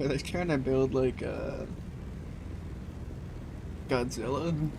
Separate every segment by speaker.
Speaker 1: Are they trying to build like Godzilla?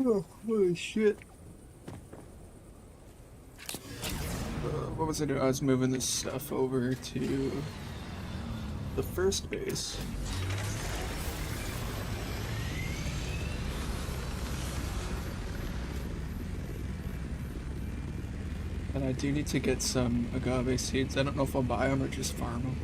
Speaker 1: Oh, holy shit. What was I doing? I was moving this stuff over to the first base. And I do need to get some agave seeds. I don't know if I'll buy them or just farm them.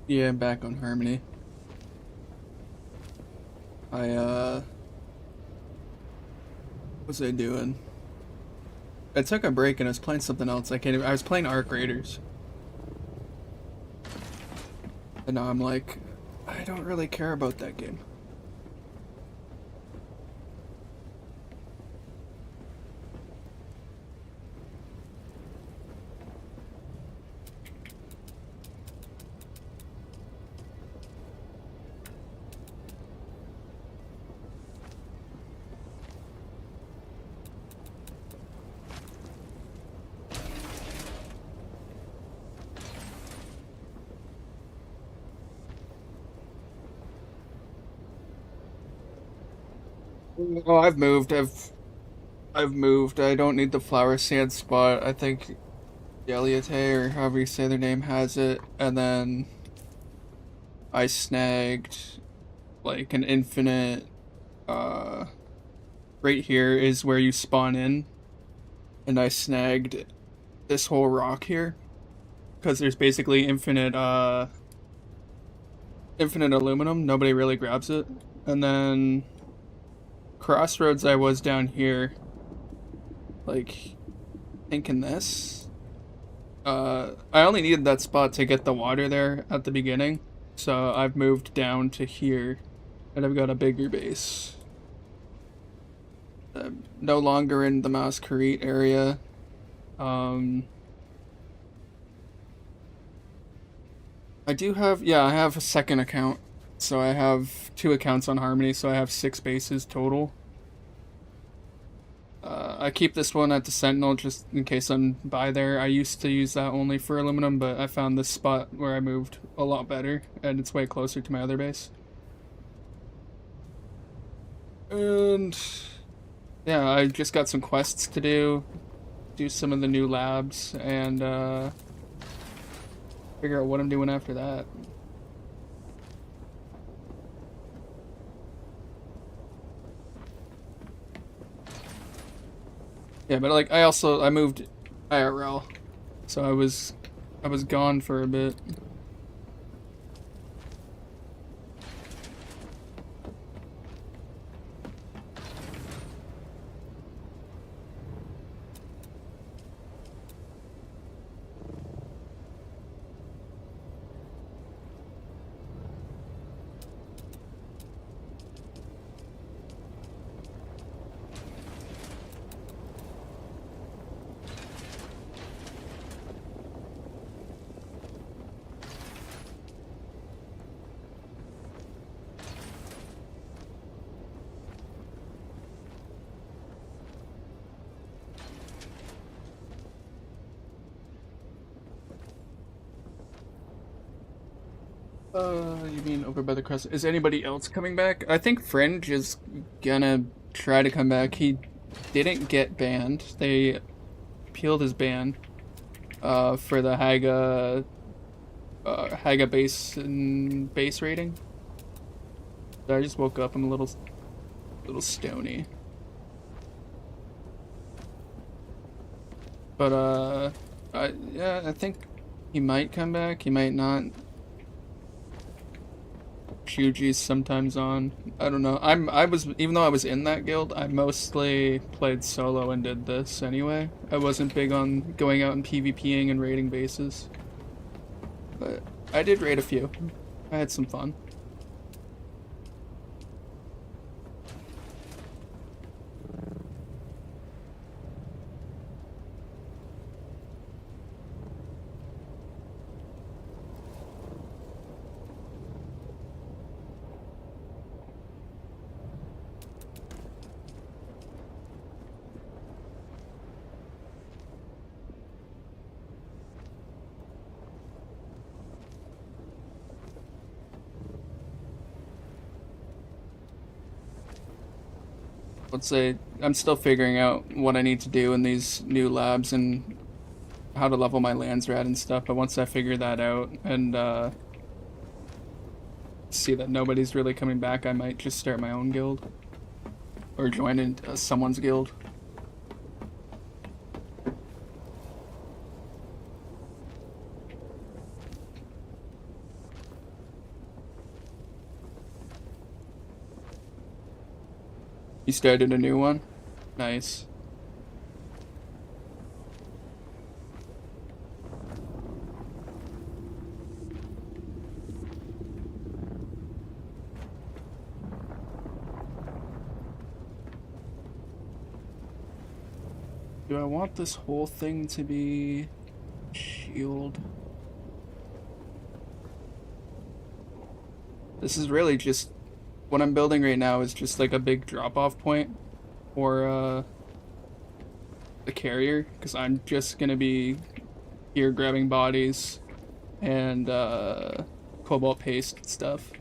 Speaker 1: Yeah, I'm back on Harmony. I, what was I doing? I took a break and I was playing something else. I was playing Arc Raiders. And now I'm like, I don't really care about that game. Oh, I've moved. I've moved. I don't need the flower sand spot. I think Galiate, or however you say their name, has it. And then I snagged like an infinite right here is where you spawn in. And I snagged this whole rock here. Because there's basically infinite aluminum. Nobody really grabs it. And then Crossroads I was down here. Like thinking this. I only needed that spot to get the water there at the beginning, so I've moved down to here, and I've got a bigger base. No longer in the Masquerade area. I do have, yeah, I have a second account, so I have 2 accounts on Harmony, so I have 6 bases total. I keep this one at the Sentinel just in case I'm by there. I used to use that only for aluminum, but I found this spot where I moved a lot better, and it's way closer to my other base. And yeah, I just got some quests to do some of the new labs, and figure out what I'm doing after that. Yeah, but like I moved IRL, so I was gone for a bit. You mean over by the crest? Is anybody else coming back? I think Fringe is gonna try to come back. He didn't get banned. They appealed his ban, for the Haga base rating. So I just woke up. I'm a little stony. But, yeah, I think he might come back. He might not. Shuji's sometimes on. I don't know. Even though I was in that guild, I mostly played solo and did this anyway. I wasn't big on going out and PvPing and raiding bases. But I did raid a few. I had some fun. Let's say I'm still figuring out what I need to do in these new labs and how to level my lands rat and stuff, but once I figure that out and see that nobody's really coming back, I might just start my own guild or join in someone's guild. You started a new one? Nice. Do I want this whole thing to be shield? This is really just what I'm building right now is just like a big drop-off point for the carrier, because I'm just gonna be here grabbing bodies and cobalt paste stuff.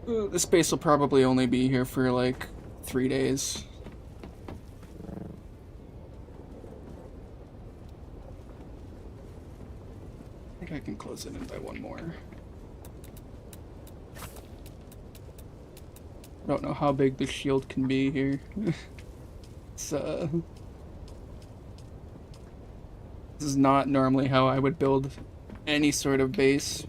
Speaker 1: This base will probably only be here for like 3 days. I think I can close it in by one more. I don't know how big the shield can be here. It's this is not normally how I would build any sort of base.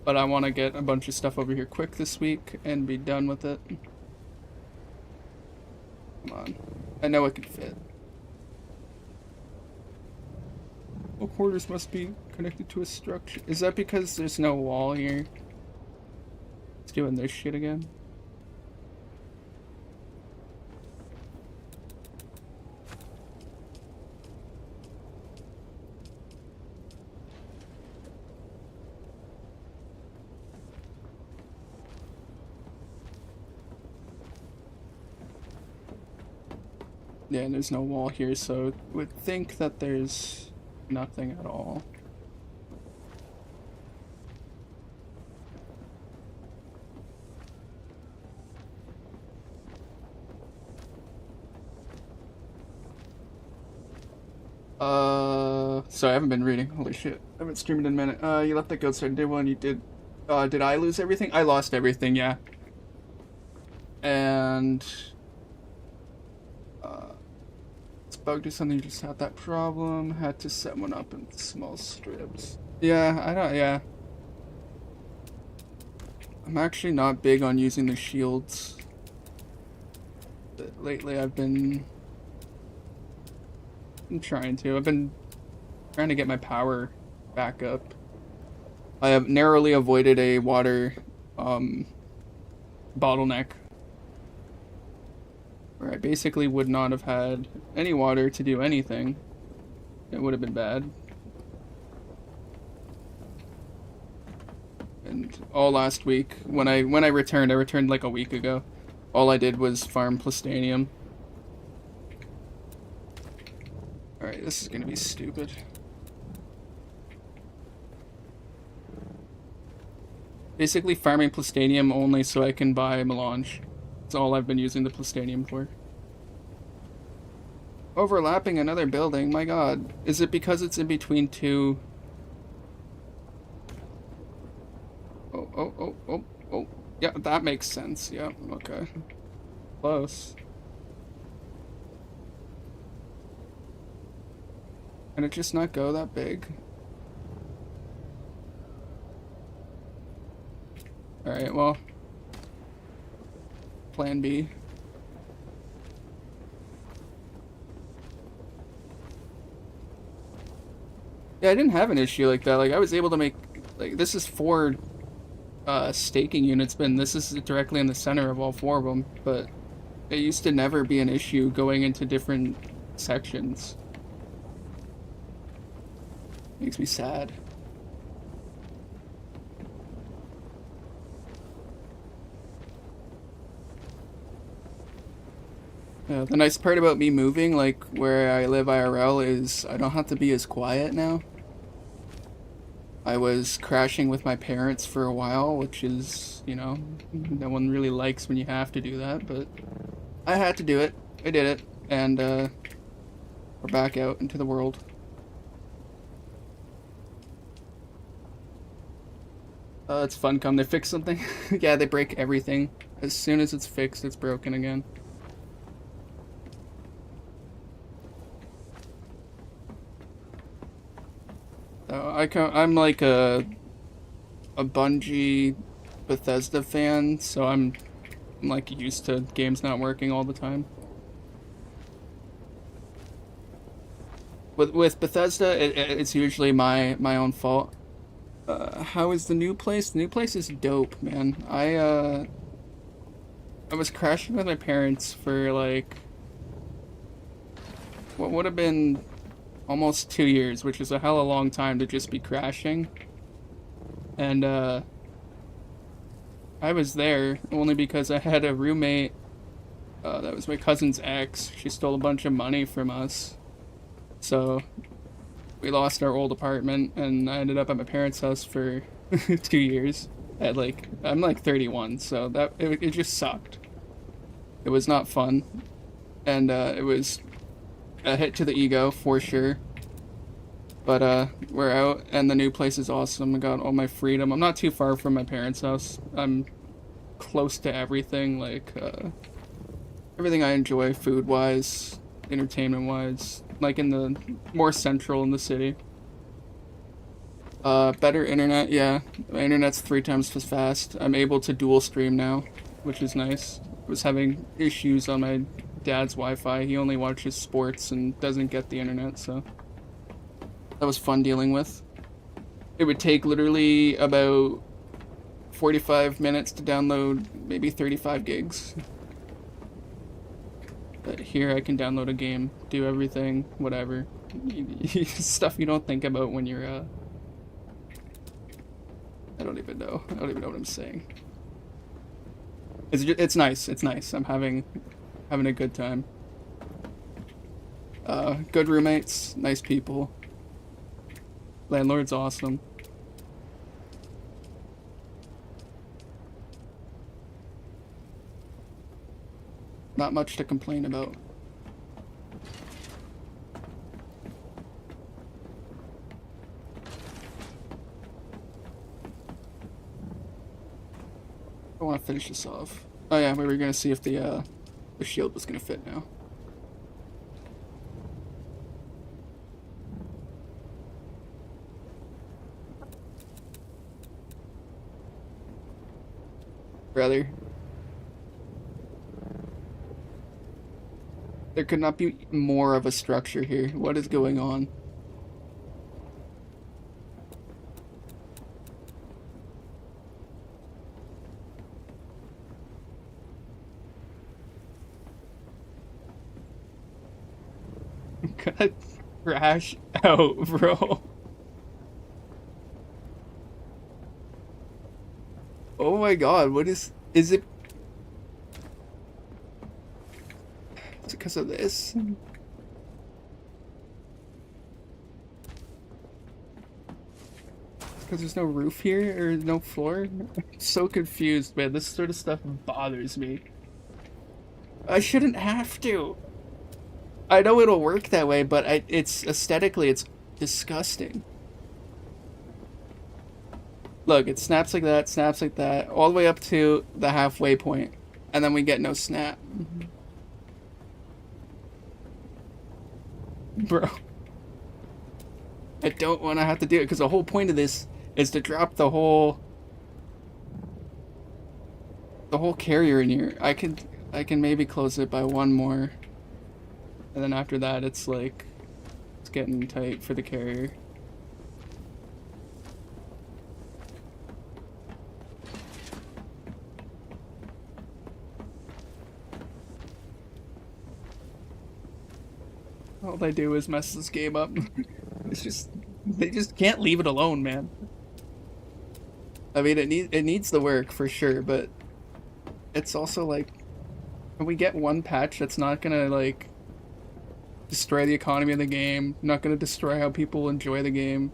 Speaker 1: But I want to get a bunch of stuff over here quick this week and be done with it. Come on. I know it can fit. Well, quarters must be connected to a structure. Is that because there's no wall here? It's doing this shit again. Yeah, and there's no wall here, so would think that there's nothing at all. Sorry, I haven't been reading. Holy shit. I haven't streamed in a minute. You left the guild start day one, you did I lose everything? I lost everything, yeah. And it's bugged or something, you just had that problem. Had to set one up in small strips. Yeah, yeah. I'm actually not big on using the shields. But lately I've been trying to. I've been trying to get my power back up. I have narrowly avoided a water bottleneck where I basically would not have had any water to do anything. It would have been bad. And all last week, when I returned like a week ago, all I did was farm plastanium. Alright, this is gonna be stupid. Basically farming plastanium only so I can buy melange. That's all I've been using the plastanium for. Overlapping another building, my god. Is it because it's in between two? Oh. Yeah, that makes sense. Yeah, okay. Close. Can it just not go that big? Alright, well. Plan B. Yeah, I didn't have an issue like that. Like, I was able to make... Like, this is 4 staking units, but this is directly in the center of all 4 of them. But it used to never be an issue going into different sections. Makes me sad. Yeah, the nice part about me moving, like, where I live IRL, is I don't have to be as quiet now. I was crashing with my parents for a while, which is, you know, no one really likes when you have to do that, but I had to do it. I did it, and we're back out into the world. It's Funcom. They fix something? Yeah, they break everything. As soon as it's fixed, it's broken again. I'm like a Bungie Bethesda fan, so I'm like used to games not working all the time. With Bethesda, it's usually my own fault. How is the new place? The new place is dope, man. I was crashing with my parents for like what would have been almost 2 years, which is a hella long time to just be crashing. And I was there only because I had a roommate that was my cousin's ex. She stole a bunch of money from us. So we lost our old apartment, and I ended up at my parents' house for 2 years. I'm like 31, so it just sucked. It was not fun, and it was a hit to the ego for sure. But we're out, and the new place is awesome. I got all my freedom. I'm not too far from my parents' house. I'm close to everything, like everything I enjoy, food-wise, entertainment-wise. Like in the more central in the city. Better internet, yeah. My internet's 3 times as fast. I'm able to dual stream now, which is nice. I was having issues on my dad's Wi-Fi. He only watches sports and doesn't get the internet, so that was fun dealing with. It would take literally about 45 minutes to download maybe 35 gigs. But here I can download a game, do everything, whatever. Stuff you don't think about when you're, I don't even know. I don't even know what I'm saying. It's nice. It's nice. I'm having a good time. Good roommates, nice people. Landlord's awesome. Not much to complain about. I want to finish this off. Oh yeah, we were gonna see if the shield was gonna fit now. Brother. There could not be more of a structure here. What is going on? I'm gonna crash out, bro. Oh my god, what is it? Is it because of this? Because there's no roof here or no floor? I'm so confused, man. This sort of stuff bothers me. I shouldn't have to. I know it'll work that way, but it's aesthetically, it's disgusting. Look, it snaps like that, all the way up to the halfway point, and then we get no snap. Bro. I don't want to have to do it, because the whole point of this is to drop the whole carrier in here. I can maybe close it by one more. And then after that, it's like, it's getting tight for the carrier. All they do is mess this game up. It's just, they just can't leave it alone, man. I mean, it needs the work for sure, but it's also like, can we get one patch that's not gonna like destroy the economy of the game, not gonna destroy how people enjoy the game?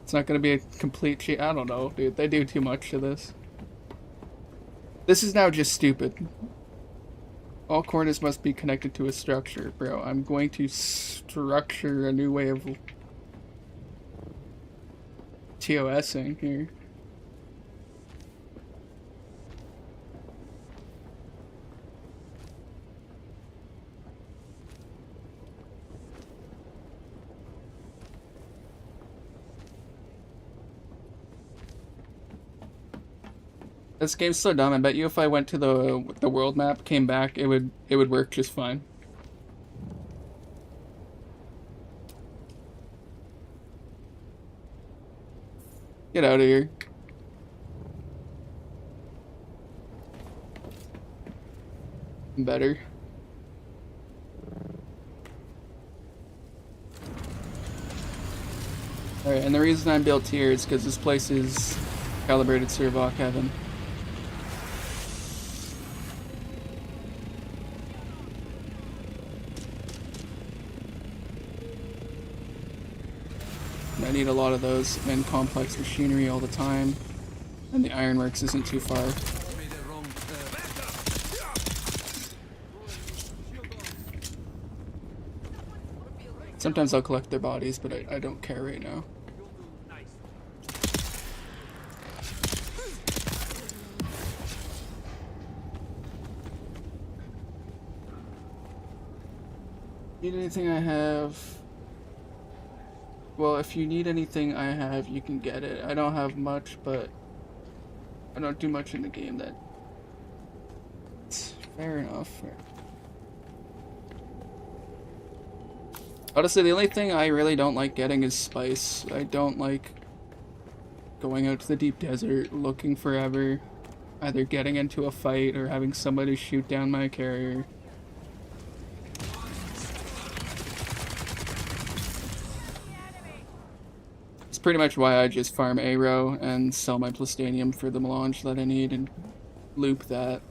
Speaker 1: It's not gonna be a complete cheat. I don't know, dude. They do too much to this. This is now just stupid. All corners must be connected to a structure, bro. I'm going to structure a new way of TOSing here. This game's so dumb. I bet you if I went to the world map, came back, it would work just fine. Get out of here. Better. Alright, and the reason I'm built here is because this place is calibrated Servok heaven. And I need a lot of those and complex machinery all the time. And the ironworks isn't too far. Sometimes I'll collect their bodies, but I don't care right now. Need anything I have? Well, if you need anything I have, you can get it. I don't have much, but I don't do much in the game that... Fair enough. Honestly, the only thing I really don't like getting is spice. I don't like going out to the deep desert, looking forever, either getting into a fight or having somebody shoot down my carrier. It's pretty much why I just farm Aero and sell my Plastanium for the melange that I need and loop that.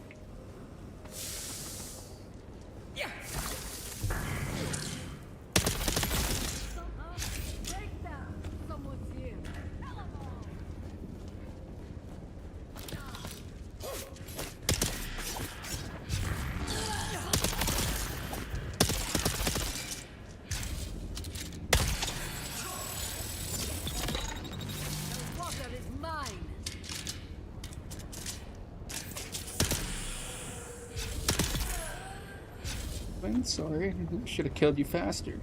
Speaker 1: I'm sorry, I should have killed you faster.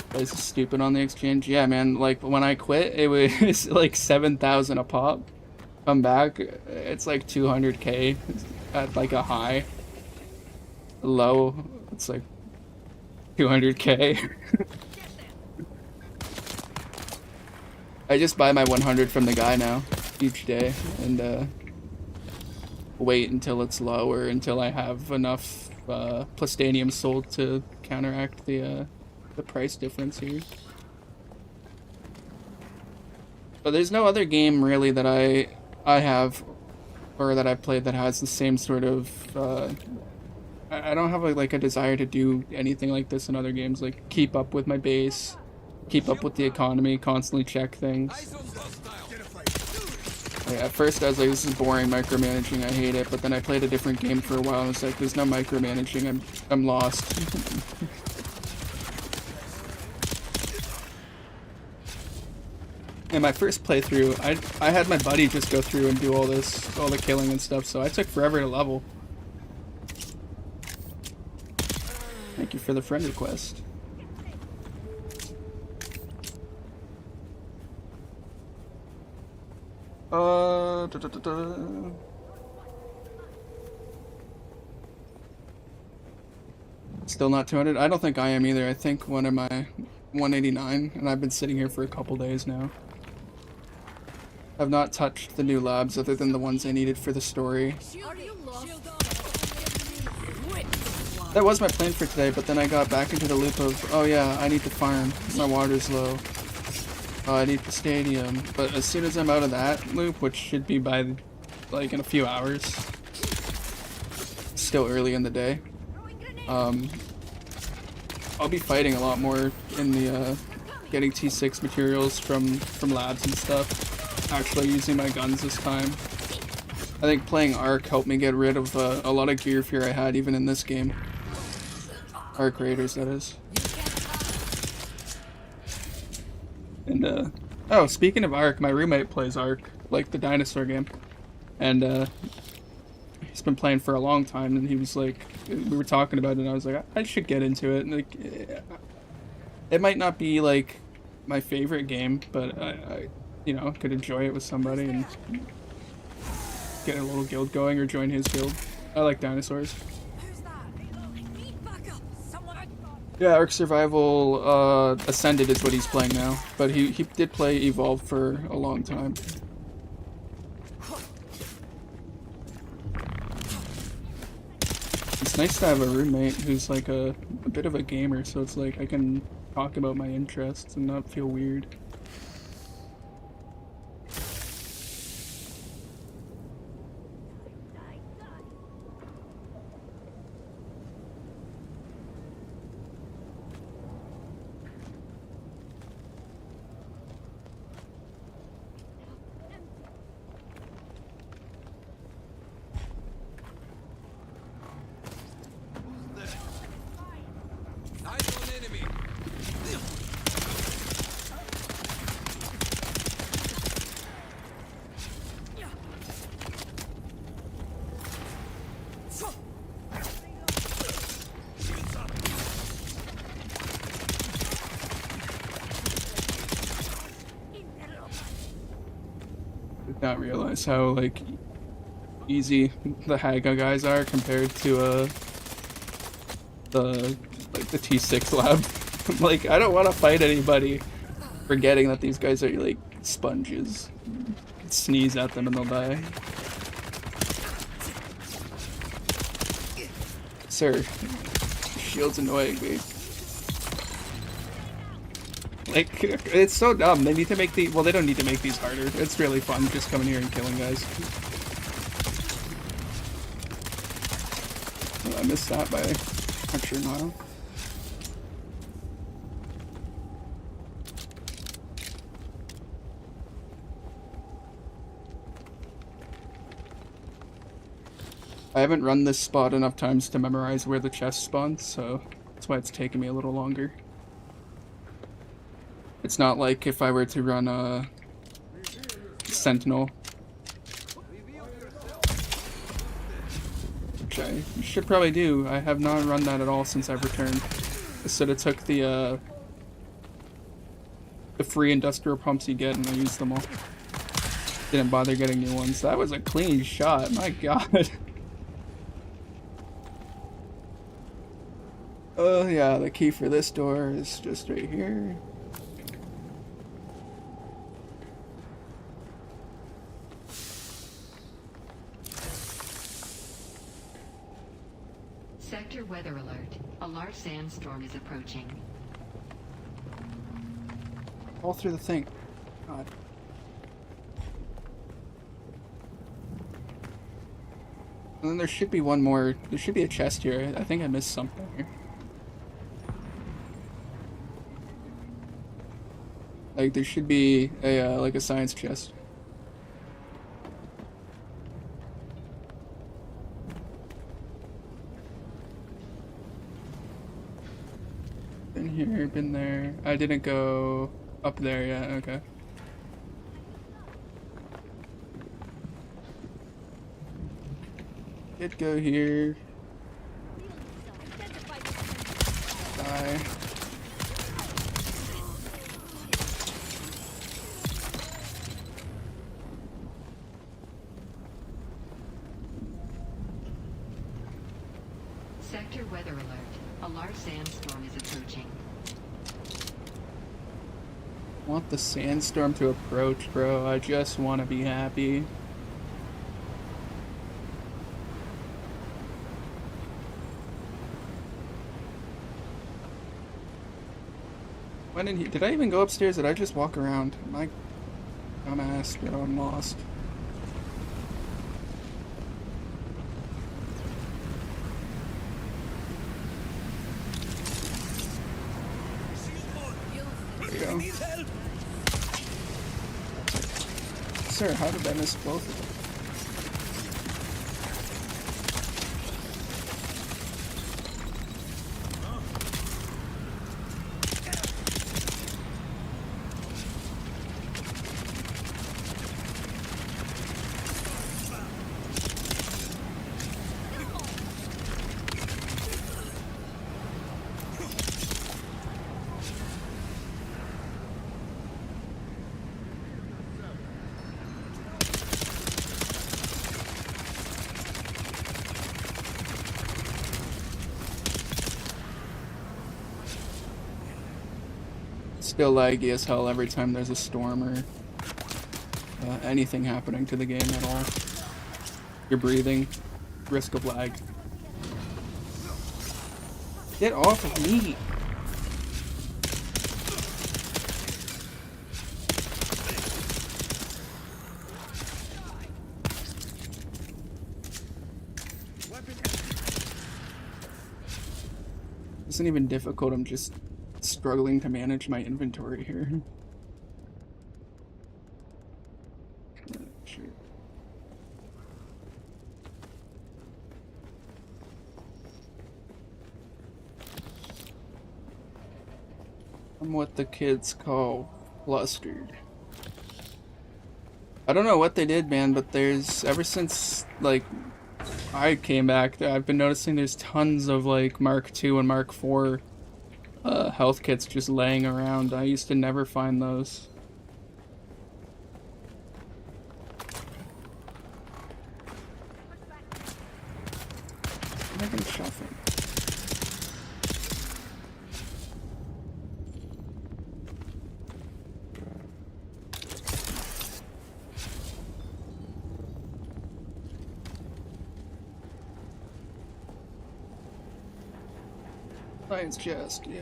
Speaker 1: This is stupid on the exchange. Yeah, man, like when I quit, it was like 7,000 a pop. Come back, it's like 200k at like a high. Low, it's like 200k. I just buy my 100 from the guy now each day and wait until it's low or until I have enough Plastanium sold to counteract the price difference here. But there's no other game really that I have or that I've played that has the same sort of I don't have like a desire to do anything like this in other games, like keep up with my base, keep up with the economy, constantly check things. Like, at first I was like, this is boring micromanaging, I hate it, but then I played a different game for a while and it's like, there's no micromanaging, I'm lost. In my first playthrough, I had my buddy just go through and do all the killing and stuff, so I took forever to level. Thank you for the friend request. Still not 200? I don't think I am either. I think one of my 189, and I've been sitting here for a couple days now. I've not touched the new labs other than the ones I needed for the story. That was my plan for today, but then I got back into the loop of, oh yeah, I need to farm. My water's low. Oh, I need the stadium. But as soon as I'm out of that loop, which should be by, like, in a few hours, still early in the day, I'll be fighting a lot more in the, getting T6 materials from labs and stuff. Actually using my guns this time. I think playing Arc helped me get rid of a lot of gear fear I had even in this game. Arc Raiders, that is. And, oh, speaking of Arc, my roommate plays Arc, like the dinosaur game. And, he's been playing for a long time, and he was like, we were talking about it, and I was like, I should get into it. And, like, it might not be, like, my favorite game, but you know, could enjoy it with somebody and get a little guild going or join his guild. I like dinosaurs. Yeah, Ark Survival Ascended is what he's playing now, but he did play Evolve for a long time. It's nice to have a roommate who's like a bit of a gamer, so it's like I can talk about my interests and not feel weird. Did not realize how like easy the Haga guys are compared to the T6 lab. Like, I don't want to fight anybody, forgetting that these guys are like sponges. Sneeze at them and they'll die. Sir, shield's annoying me. Like, it's so dumb. They need to make the— well, they don't need to make these harder. It's really fun just coming here and killing guys. Oh, I missed that by a sure mile. I haven't run this spot enough times to memorize where the chest spawns, so that's why it's taking me a little longer. It's not like if I were to run a Sentinel, which I should probably do. I have not run that at all since I've returned. I sort of took the free industrial pumps you get and I used them all. Didn't bother getting new ones. That was a clean shot, my god. Oh yeah, the key for this door is just right here.
Speaker 2: Sector weather alert. A large sandstorm is approaching.
Speaker 1: All through the thing. God. And then there should be one more. There should be a chest here. I think I missed something here. Like, there should be a, like a science chest. Been here, been there. I didn't go up there yet, okay. Did go here. Die.
Speaker 2: Sector weather alert. A large sandstorm is approaching.
Speaker 1: I want the sandstorm to approach, bro. I just want to be happy. When did I even go upstairs? Did I just walk around? My dumbass, bro. I'm lost. There you go. Sir, how did I miss both of them? Still laggy as hell every time there's a storm or anything happening to the game at all. You're breathing, risk of lag. Get off of me! This isn't even difficult, I'm just struggling to manage my inventory here. Shoot. I'm what the kids call flustered. I don't know what they did, man, but there's, ever since, like, I came back, I've been noticing there's tons of, like, Mark II and Mark IV health kits just laying around. I used to never find those. I'm not gonna shove him. Science chest, yeah.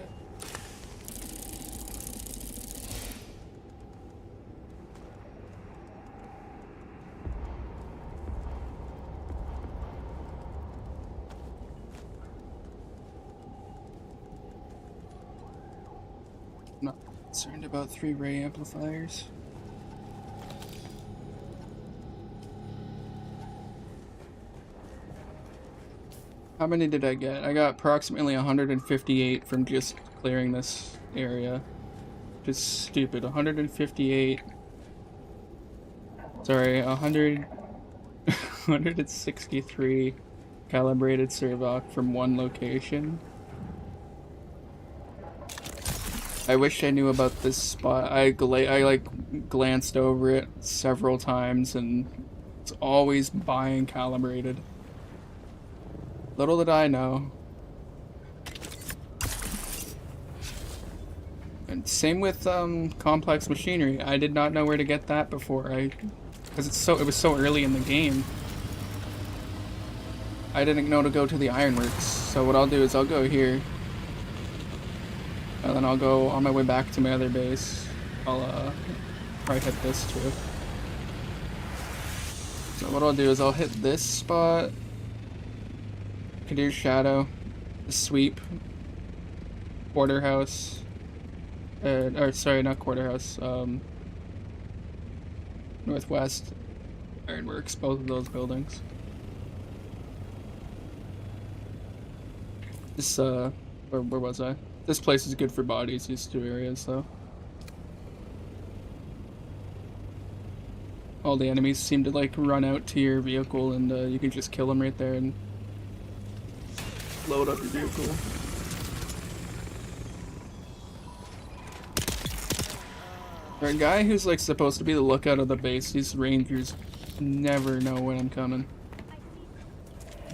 Speaker 1: Not concerned about 3-ray amplifiers. How many did I get? I got approximately 158 from just clearing this area. Just stupid. 158. Sorry, 163 calibrated Servoc from one location. I wish I knew about this spot. I like glanced over it several times and it's always buying calibrated. Little did I know. And same with complex machinery. I did not know where to get that before. Because it was so early in the game. I didn't know to go to the ironworks. So what I'll do is I'll go here. And then I'll go on my way back to my other base. I'll probably hit this too. So what I'll do is I'll hit this spot. Kadir's Shadow, the Sweep, Quarterhouse, or sorry, not Quarterhouse, Northwest, Ironworks, both of those buildings. This, where was I? This place is good for bodies, these two areas, though. All the enemies seem to, like, run out to your vehicle, and you can just kill them right there and load up your vehicle. There's a guy who's like supposed to be the lookout of the base. These rangers never know when I'm coming.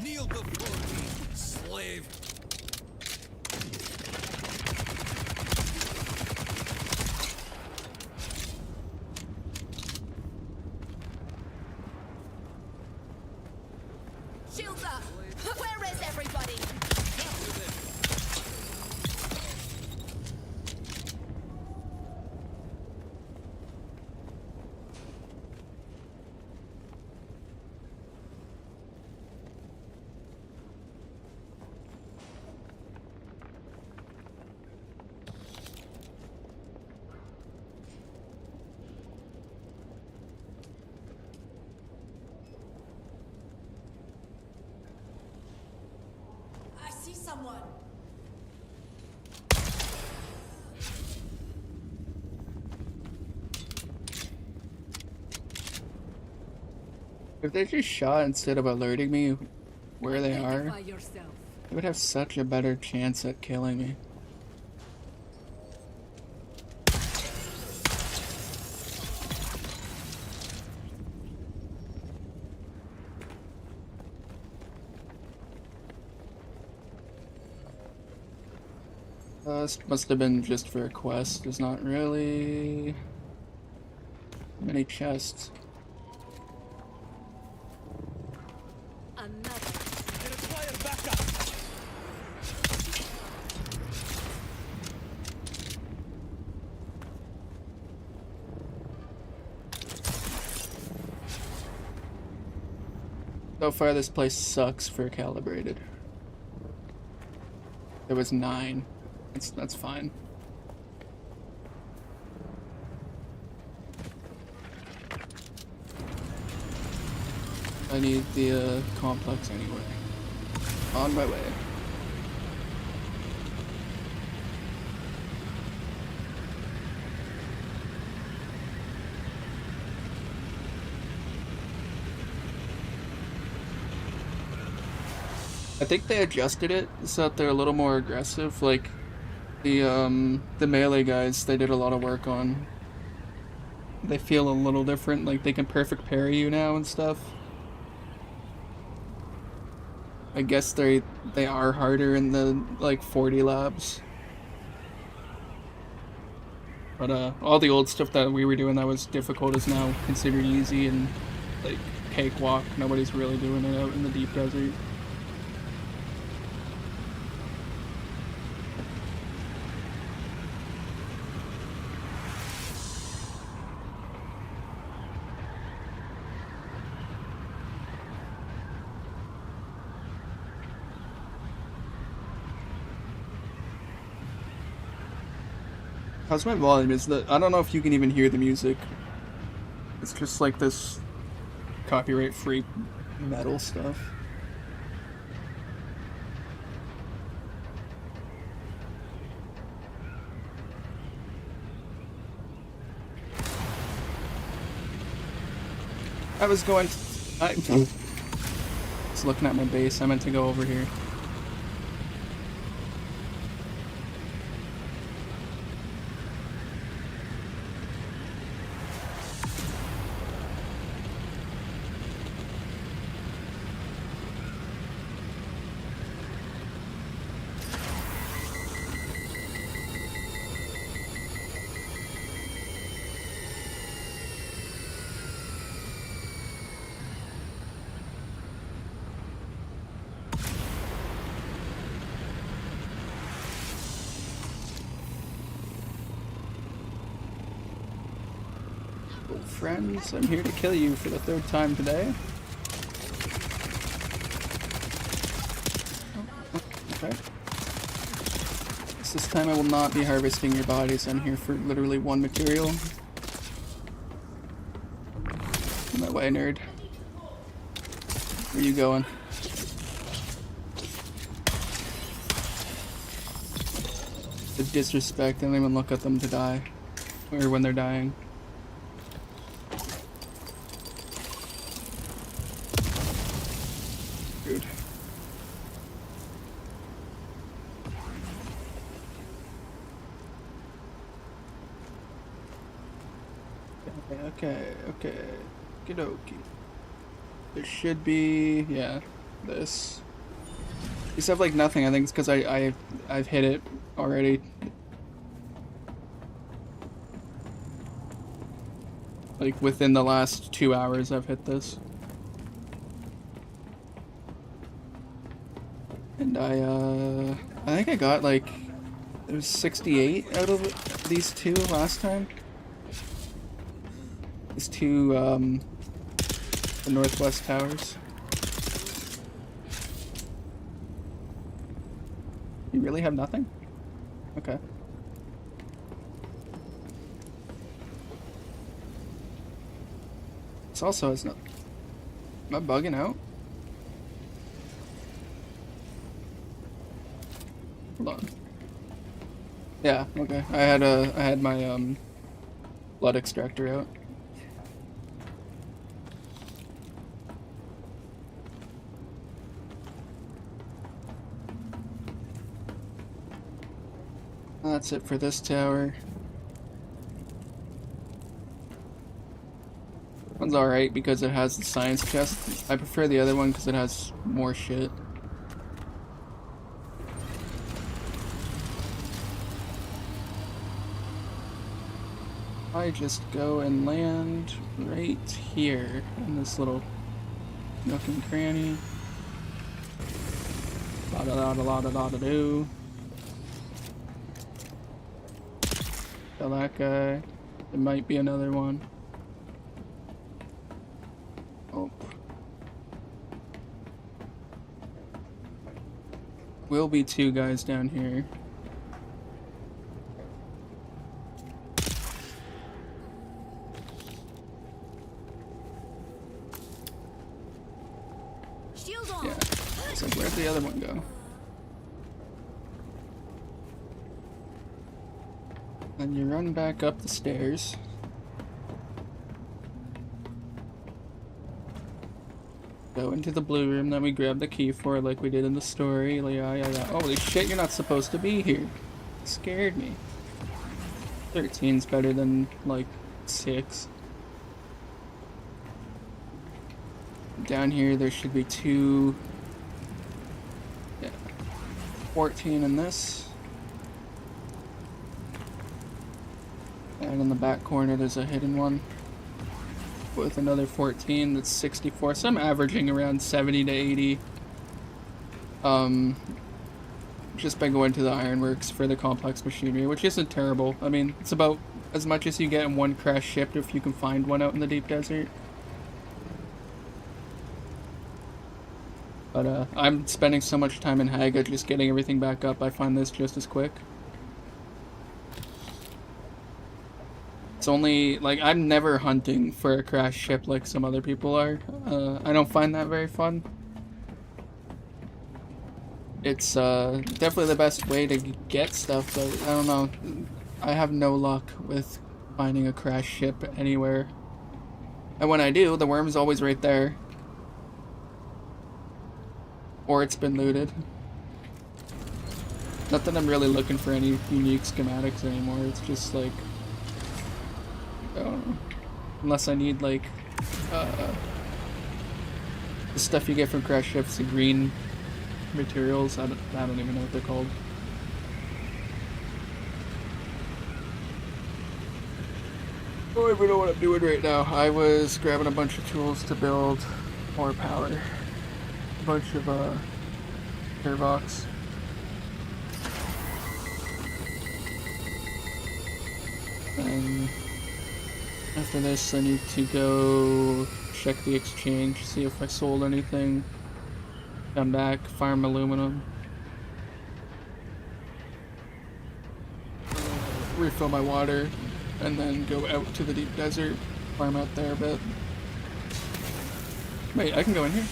Speaker 3: Kneel before me, slave.
Speaker 4: Shields up! Where is everybody? I see someone.
Speaker 1: If they just shot instead of alerting me where they are,
Speaker 4: Identify yourself.
Speaker 1: they would have such a better chance at killing me. This must have been just for a quest. There's not really many chests.
Speaker 4: Another.
Speaker 1: So far, this place sucks for calibrated. There was 9. That's fine. I need the complex anyway. On my way. I think they adjusted it so that they're a little more aggressive. Like the melee guys, they did a lot of work on. They feel a little different. Like they can perfect parry you now and stuff. I guess they are harder in the like 40 labs. But all the old stuff that we were doing that was difficult is now considered easy and like cakewalk. Nobody's really doing it out in the deep desert. How's my volume? I don't know if you can even hear the music. It's just like this copyright-free metal stuff. I was looking at my base. I meant to go over here. Friends, I'm here to kill you for the 3rd time today. Oh, okay. This time I will not be harvesting your bodies. I'm here for literally 1 material. On my way, nerd. Where you going? The disrespect, I don't even look at them to die. Or when they're dying. Okay. Okie. There should be, yeah, this. These have like nothing. I think it's because I've hit it already. Like within the last 2 hours, I've hit this. And I think I got like, there was 68 out of these 2 last time. These 2, the northwest towers. You really have nothing? Okay. This also has no... Am I bugging out? Hold on. Yeah, okay. I had my, blood extractor out. That's it for this tower. One's alright because it has the science chest. I prefer the other one because it has more shit. I just go and land right here in this little nook and cranny. La da da da la da da da do. Kill that guy. There might be another one. Oh. Will be two guys down here.
Speaker 4: Shield on.
Speaker 1: Yeah. It's like, where'd the other one go? Then you run back up the stairs. Go into the blue room that we grabbed the key for like we did in the story. Yeah. Holy shit, you're not supposed to be here. Scared me. 13's better than like 6. Down here there should be 2. Yeah. 14 in this. And in the back corner there's a hidden one with another 14. That's 64. So I'm averaging around 70 to 80. Just by going to the ironworks for the complex machinery, which isn't terrible. I mean, it's about as much as you get in one crash ship if you can find one out in the deep desert. But I'm spending so much time in Haga just getting everything back up, I find this just as quick. It's only, like, I'm never hunting for a crash ship like some other people are. I don't find that very fun. It's definitely the best way to get stuff, but I don't know. I have no luck with finding a crash ship anywhere. And when I do, the worm's always right there. Or it's been looted. Not that I'm really looking for any unique schematics anymore, it's just like... I don't know. Unless I need like... the stuff you get from crash ships, the green materials, I don't even know what they're called. I don't even know what I'm doing right now. I was grabbing a bunch of tools to build more power. A bunch of gearbox. And after this I need to go check the exchange, see if I sold anything. Come back, farm aluminum. Refill my water, and then go out to the deep desert, farm out there a bit. Wait, I can go in here?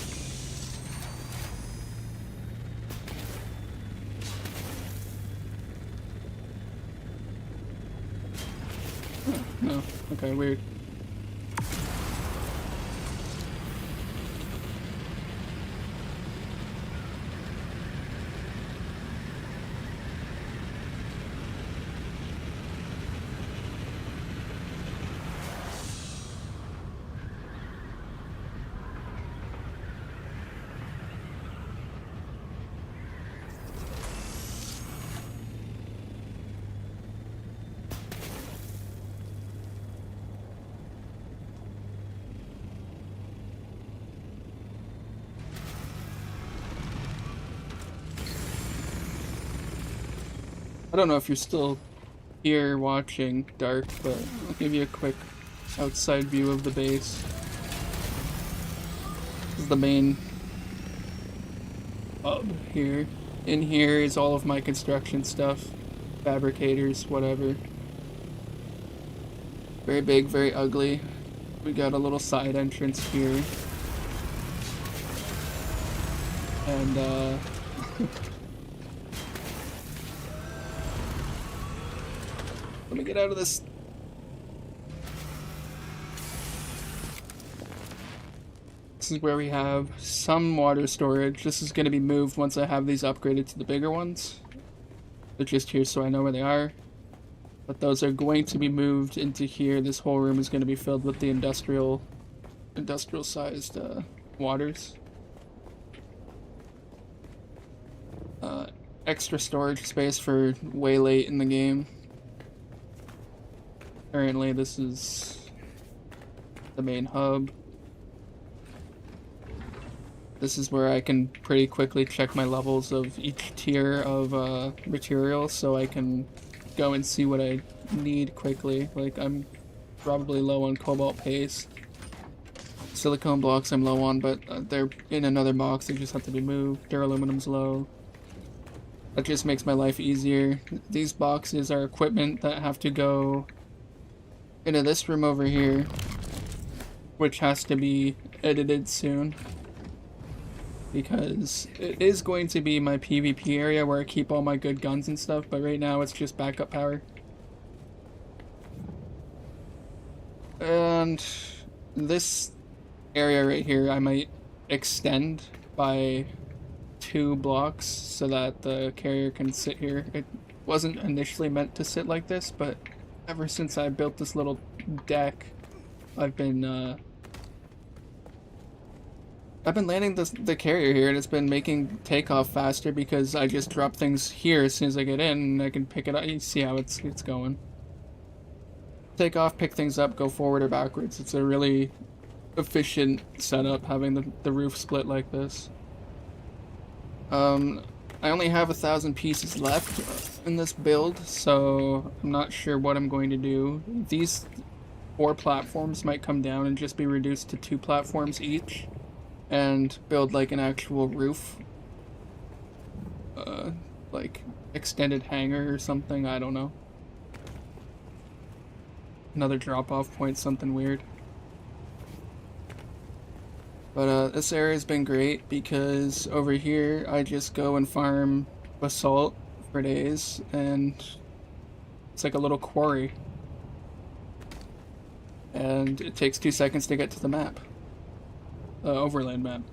Speaker 1: Oh, no. Okay, weird. I don't know if you're still here watching Dark, but I'll give you a quick outside view of the base. This is the main hub here. In here is all of my construction stuff, fabricators, whatever. Very big, very ugly. We got a little side entrance here. And let me get out of this. This is where we have some water storage. This is going to be moved once I have these upgraded to the bigger ones. They're just here so I know where they are. But those are going to be moved into here. This whole room is going to be filled with the industrial sized waters. Extra storage space for way late in the game. Currently, this is the main hub. This is where I can pretty quickly check my levels of each tier of material, so I can go and see what I need quickly. Like, I'm probably low on cobalt paste. Silicone blocks I'm low on, but they're in another box, they just have to be moved. Duraluminum's low. That just makes my life easier. These boxes are equipment that have to go into this room over here, which has to be edited soon. Because it is going to be my PvP area where I keep all my good guns and stuff, but right now it's just backup power. And this area right here I might extend by 2 blocks so that the carrier can sit here. It wasn't initially meant to sit like this, but ever since I built this little deck, I've been landing the carrier here, and it's been making takeoff faster because I just drop things here as soon as I get in, and I can pick it up. You see how it's going. Take off, pick things up, go forward or backwards. It's a really efficient setup having the roof split like this. I only have 1,000 pieces left in this build, so I'm not sure what I'm going to do. These 4 platforms might come down and just be reduced to 2 platforms each, and build like an actual roof, like extended hangar or something, I don't know. Another drop-off point, something weird. But this area's been great because over here I just go and farm basalt for days, and it's like a little quarry. And it takes 2 seconds to get to the map. Overland map.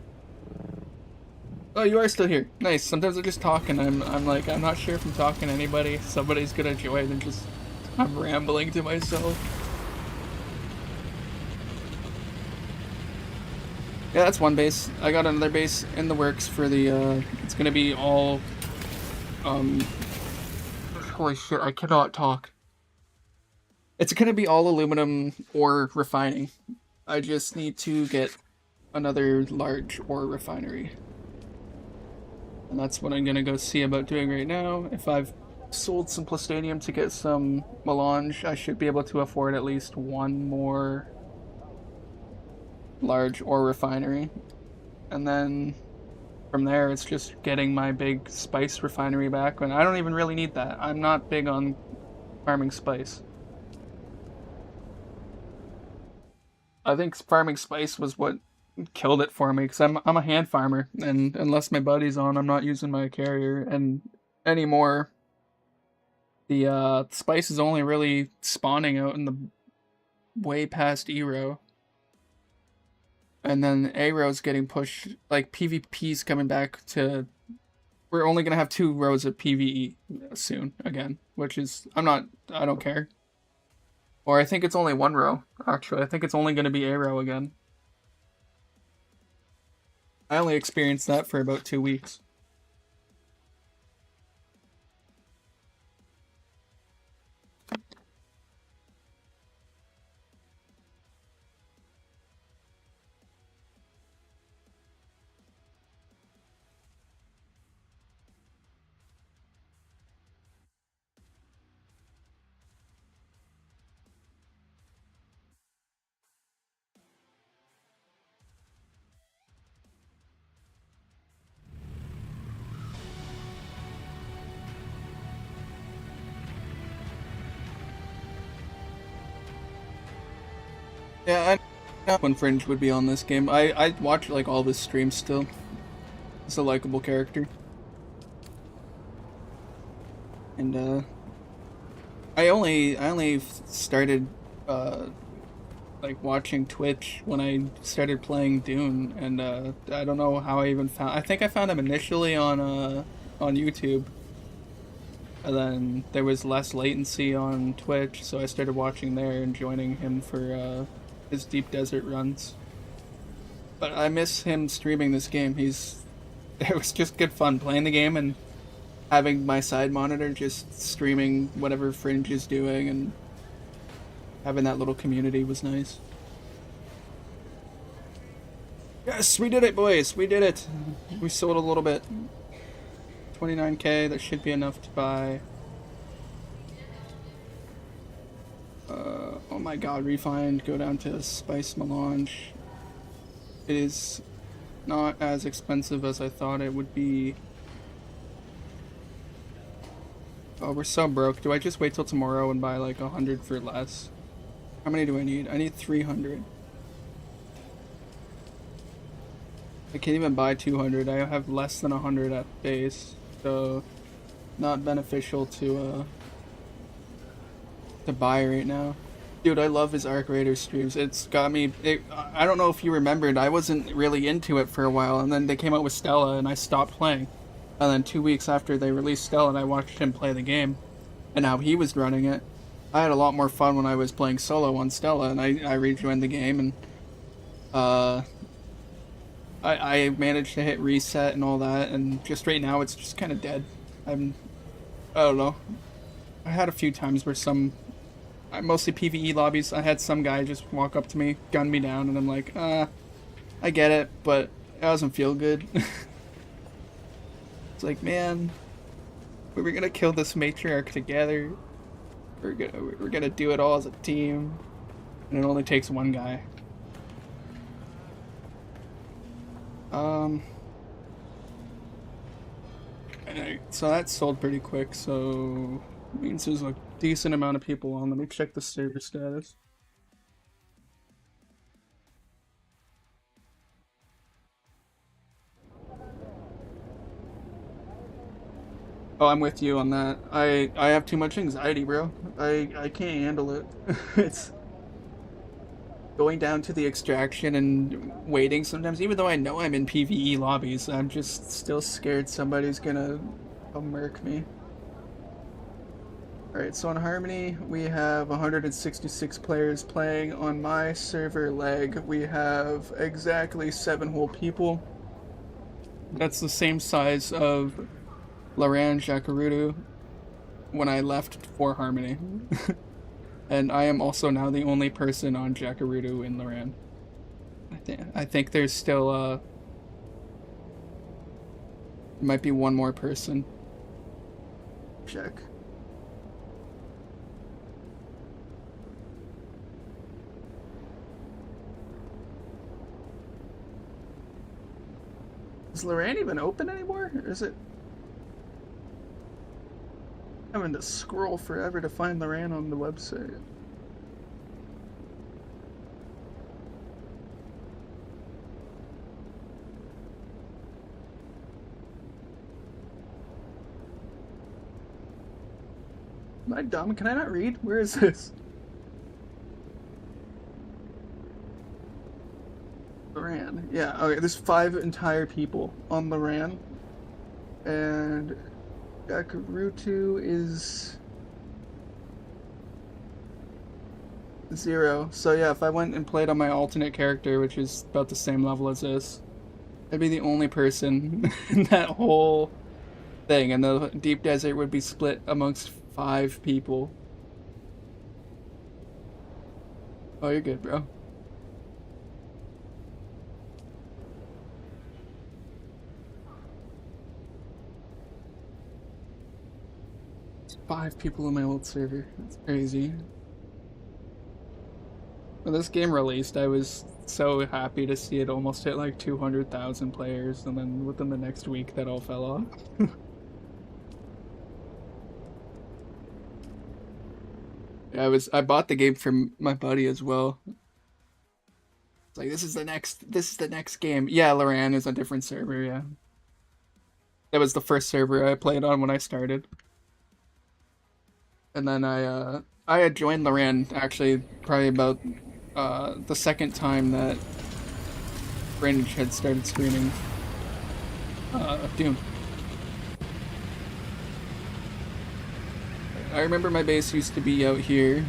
Speaker 1: Oh, you are still here. Nice. Sometimes I just talk and I'm like, I'm not sure if I'm talking to anybody. Somebody's gonna join and just I'm rambling to myself. Yeah, that's one base. I got another base in the works for the it's gonna be all holy shit, I cannot talk. It's gonna be all aluminum ore refining. I just need to get another large ore refinery. And that's what I'm gonna go see about doing right now. If I've sold some plastanium to get some melange, I should be able to afford at least one more large ore refinery. And then from there, it's just getting my big spice refinery back, and I don't even really need that. I'm not big on farming spice. I think farming spice was what killed it for me, because I'm a hand farmer, and unless my buddy's on, I'm not using my carrier. And anymore, the spice is only really spawning out in the way past E row, and then A row's getting pushed. Like PvP's coming back to. We're only gonna have 2 rows of PvE soon again, which is I don't care. Or I think it's only 1 row. Actually, I think it's only gonna be A row again. I only experienced that for about 2 weeks. Yeah, I know when Fringe would be on this game. I watch like all of his streams still. He's a likable character. And I only started like watching Twitch when I started playing Dune, and I don't know how I even found. I think I found him initially on YouTube, and then there was less latency on Twitch, so I started watching there and joining him for his deep desert runs. But I miss him streaming this game. It was just good fun playing the game and having my side monitor just streaming whatever Fringe is doing, and having that little community was nice. Yes, we did it, boys. We did it. We sold a little bit. 29K. That should be enough to buy. Oh my god, refined. Go down to Spice Melange. It is not as expensive as I thought it would be. Oh, we're so broke. Do I just wait till tomorrow and buy like 100 for less? How many do I need? I need 300. I can't even buy 200. I have less than 100 at base, so not beneficial to buy right now. Dude, I love his Arc Raider streams. It's got me. I don't know if you remembered. I wasn't really into it for a while, and then they came out with Stella, and I stopped playing. And then 2 weeks after they released Stella, and I watched him play the game, and how he was running it. I had a lot more fun when I was playing solo on Stella, and I rejoined the game, and I managed to hit reset and all that, and just right now it's just kind of dead. I don't know. I had a few times where mostly PvE lobbies, I had some guy just walk up to me, gun me down, and I'm like, I get it, but it doesn't feel good. It's like, man, we were gonna kill this matriarch together. We're gonna do it all as a team, and it only takes one guy. So that sold pretty quick, so it means there's a decent amount of people on. Let me check the server status. Oh, I'm with you on that. I have too much anxiety, bro. I can't handle it. It's going down to the extraction and waiting sometimes, even though I know I'm in PvE lobbies, I'm just still scared somebody's gonna come murk me. Alright, so on Harmony, we have 166 players playing. On my server leg, we have exactly 7 whole people. That's the same size of Loran Jacarudo when I left for Harmony. And I am also now the only person on Jacarudo in Loran. I think there's still might be one more person. Check. Is Loran even open anymore? Or is it? I'm having to scroll forever to find Loran on the website. Am I dumb? Can I not read? Where is this? Loran. Yeah, okay, there's 5 entire people on Loran. And Jacarudo is 0. So yeah, if I went and played on my alternate character, which is about the same level as this, I'd be the only person in that whole thing, and the deep desert would be split amongst 5 people. Oh, you're good, bro. It's 5 people in my old server. That's crazy. When this game released, I was so happy to see it almost hit like 200,000 players, and then within the next week that all fell off. Yeah, I bought the game from my buddy as well. It's like, this is the next game. Yeah, Loran is a different server, yeah. That was the first server I played on when I started. And then I had joined Loran actually probably about the second time that Fringe had started streaming Dune. I remember my base used to be out here,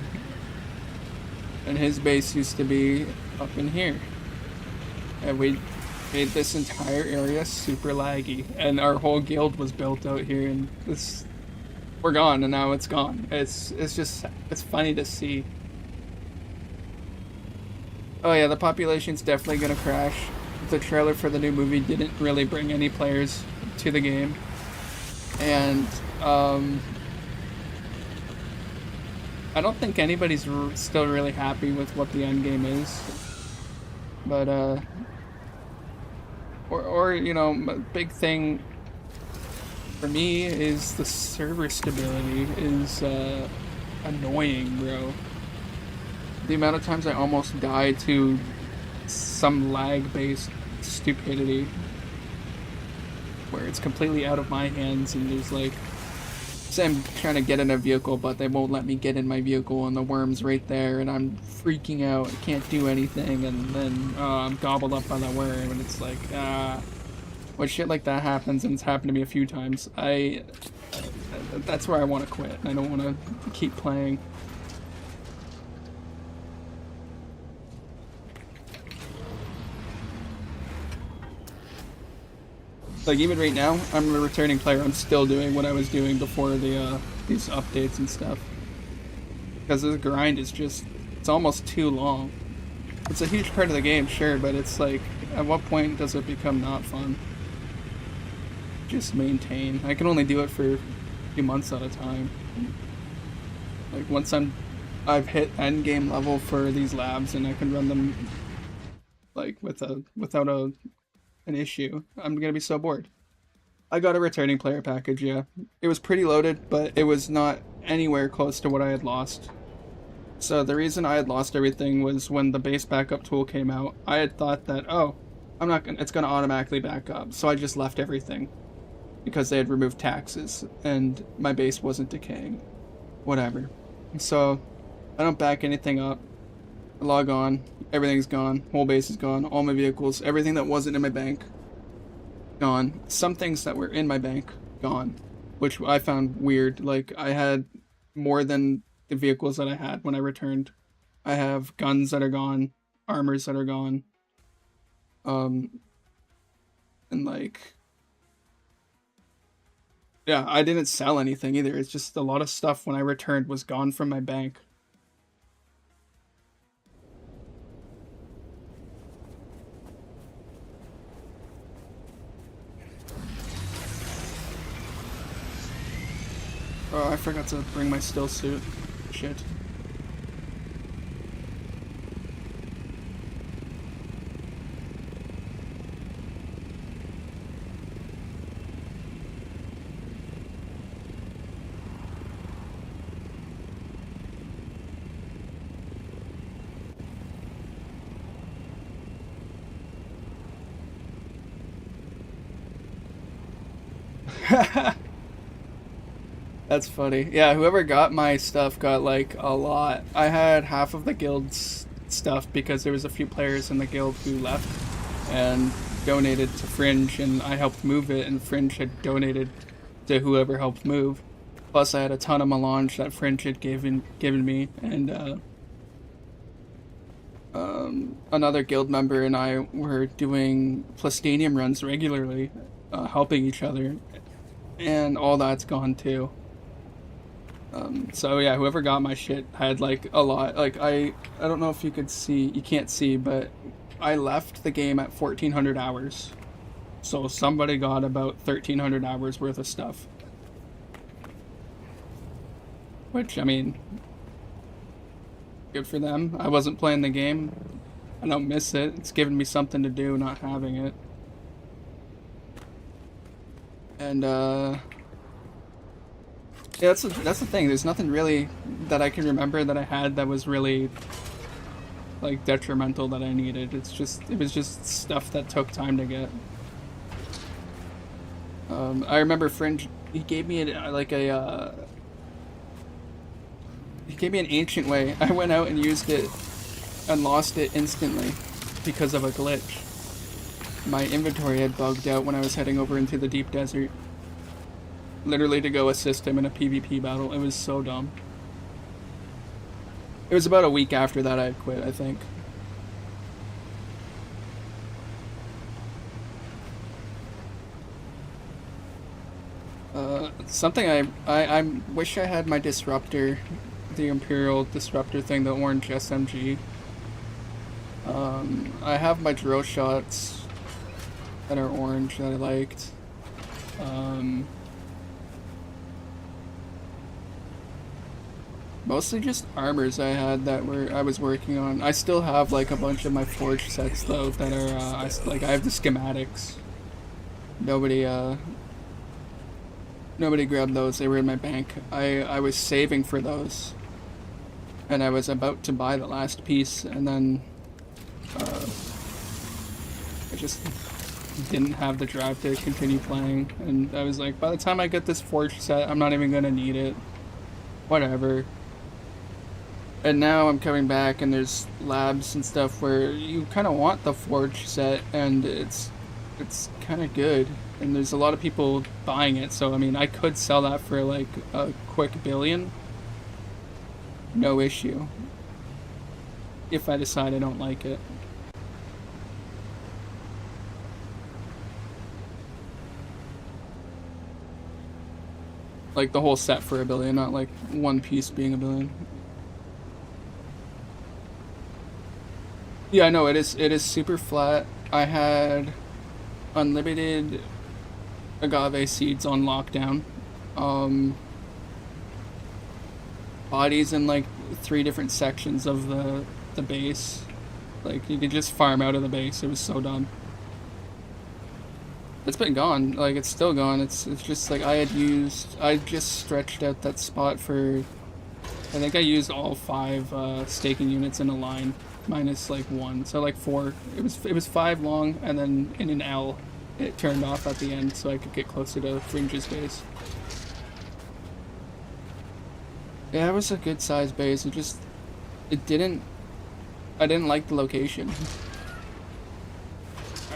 Speaker 1: and his base used to be up in here. And we made this entire area super laggy, and our whole guild was built out here, and we're gone, and now it's gone. It's funny to see Oh yeah, the population's definitely gonna crash. The trailer for the new movie didn't really bring any players to the game. And, I don't think anybody's still really happy with what the end game is. But, you know, a big thing for me is the server stability is, annoying, bro. The amount of times I almost died to some lag-based stupidity where it's completely out of my hands and there's like, say I'm trying to get in a vehicle but they won't let me get in my vehicle and the worm's right there and I'm freaking out, I can't do anything, and then I'm gobbled up by the worm and it's like, when shit like that happens, and it's happened to me a few times, that's where I want to quit. I don't want to keep playing. Like, even right now, I'm a returning player. I'm still doing what I was doing before the these updates and stuff. Because the grind is just, it's almost too long. It's a huge part of the game, sure, but it's like, at what point does it become not fun? Just maintain. I can only do it for a few months at a time. Like, once I've hit end game level for these labs and I can run them, like, without an issue, I'm gonna be so bored. I got a returning player package, yeah. It was pretty loaded, but it was not anywhere close to what I had lost. So the reason I had lost everything was when the base backup tool came out, I had thought that, oh, it's gonna automatically back up, so I just left everything. Because they had removed taxes, and my base wasn't decaying. Whatever. So, I don't back anything up. I log on, everything's gone, whole base is gone, all my vehicles, everything that wasn't in my bank, gone. Some things that were in my bank, gone. Which I found weird. Like, I had more than the vehicles that I had when I returned. I have guns that are gone, armors that are gone. And like, yeah, I didn't sell anything either. It's just a lot of stuff when I returned was gone from my bank. Oh, I forgot to bring my still suit. Shit. That's funny. Yeah, whoever got my stuff got like a lot. I had half of the guild's stuff because there was a few players in the guild who left and donated to Fringe, and I helped move it, and Fringe had donated to whoever helped move. Plus I had a ton of melange that Fringe had given me, and another guild member and I were doing Plastanium runs regularly, helping each other, and all that's gone too. So yeah, whoever got my shit had like a lot. Like, I don't know if you could see, you can't see, but I left the game at 1400 hours. So somebody got about 1300 hours worth of stuff. Which, I mean, good for them. I wasn't playing the game. I don't miss it. It's given me something to do not having it. And yeah, that's the thing. There's nothing really that I can remember that I had that was really like detrimental that I needed. It was just stuff that took time to get. I remember Fringe, he gave me he gave me an ancient way. I went out and used it and lost it instantly because of a glitch. My inventory had bugged out when I was heading over into the deep desert. Literally to go assist him in a PvP battle. It was so dumb. It was about a week after that I had quit, I think. Something I wish I had my disruptor, the Imperial disruptor thing, the orange SMG. I have my drill shots that are orange that I liked. Mostly just armors I had that I was working on. I still have like a bunch of my forge sets though that are I have the schematics. Nobody nobody grabbed those. They were in my bank. I was saving for those, and I was about to buy the last piece, and then I just didn't have the drive to continue playing, and I was like, by the time I get this forge set, I'm not even gonna need it. Whatever. And now I'm coming back, and there's labs and stuff where you kind of want the forge set, and it's kind of good, and there's a lot of people buying it. So I mean, I could sell that for like a quick billion, no issue, if I decide I don't like it. Like the whole set for a billion, not like one piece being a billion. Yeah, I know it is super flat. I had unlimited agave seeds on lockdown. Bodies in like 3 different sections of the base. Like you could just farm out of the base. It was so dumb. It's been gone. Like it's still gone. It's just like I just stretched out that spot for. I think I used all 5 staking units in a line, minus like 1, so like 4. It was 5 long, and then in an L, it turned off at the end, so I could get closer to Fringe's base. Yeah, it was a good sized base. I didn't like the location.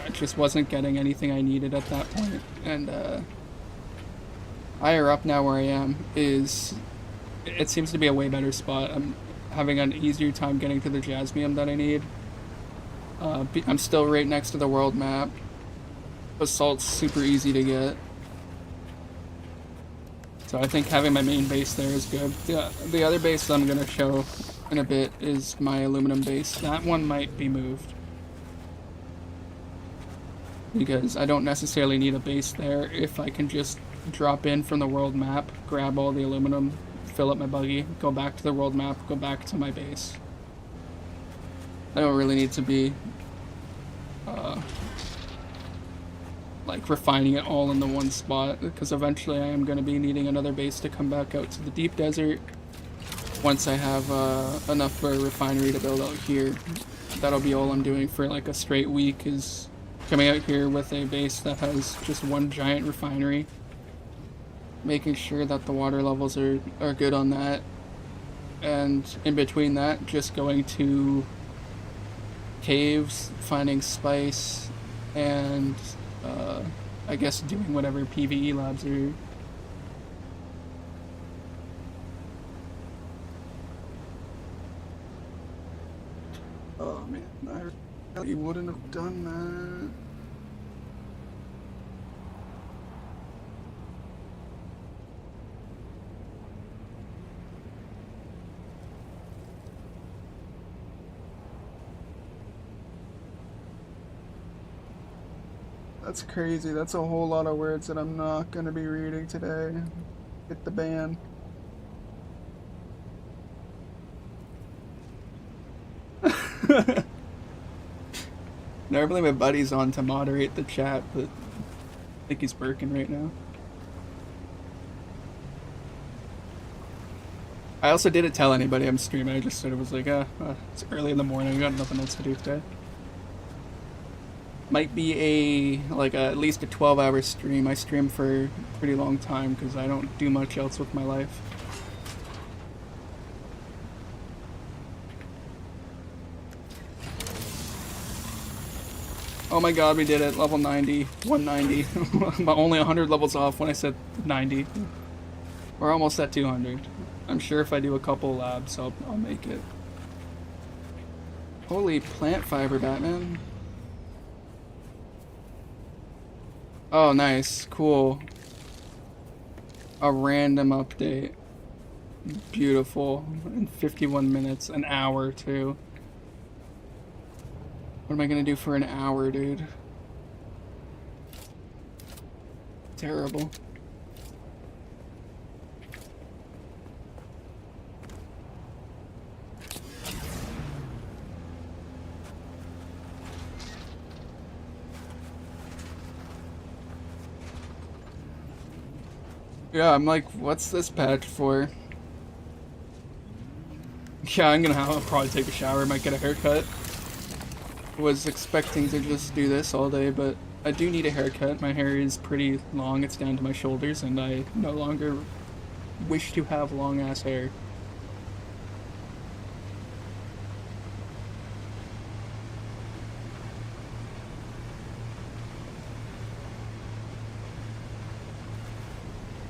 Speaker 1: I just wasn't getting anything I needed at that point, and higher up now where I am it seems to be a way better spot. I'm having an easier time getting to the Jasmium that I need. I'm still right next to the world map. Assault's super easy to get. So I think having my main base there is good. The other base that I'm going to show in a bit is my aluminum base. That one might be moved, because I don't necessarily need a base there if I can just drop in from the world map, grab all the aluminum, fill up my buggy, go back to the world map, go back to my base. I don't really need to be like refining it all in the one spot, because eventually I am going to be needing another base to come back out to the deep desert once I have enough for a refinery to build out here. That'll be all I'm doing for like a straight week, is coming out here with a base that has just one giant refinery, making sure that the water levels are good on that, and in between that just going to caves, finding spice, and I guess doing whatever PvE labs are. Oh man, I really wouldn't have done that. That's crazy. That's a whole lot of words that I'm not going to be reading today. Hit the ban. Normally my buddy's on to moderate the chat, but I think he's working right now. I also didn't tell anybody I'm streaming. I just sort of was like, it's early in the morning. I got nothing else to do today. Might be at least a 12-hour stream. I stream for a pretty long time because I don't do much else with my life. Oh my god, we did it. Level 90. 190. I'm only 100 levels off when I said 90. We're almost at 200. I'm sure if I do a couple labs, I'll make it. Holy plant fiber, Batman. Oh, nice. Cool. A random update. Beautiful. In 51 minutes. An hour, too. What am I gonna do for an hour, dude? Terrible. Yeah, I'm like, what's this patch for? Yeah, I'll probably take a shower, might get a haircut. Was expecting to just do this all day, but I do need a haircut. My hair is pretty long, it's down to my shoulders, and I no longer wish to have long ass hair.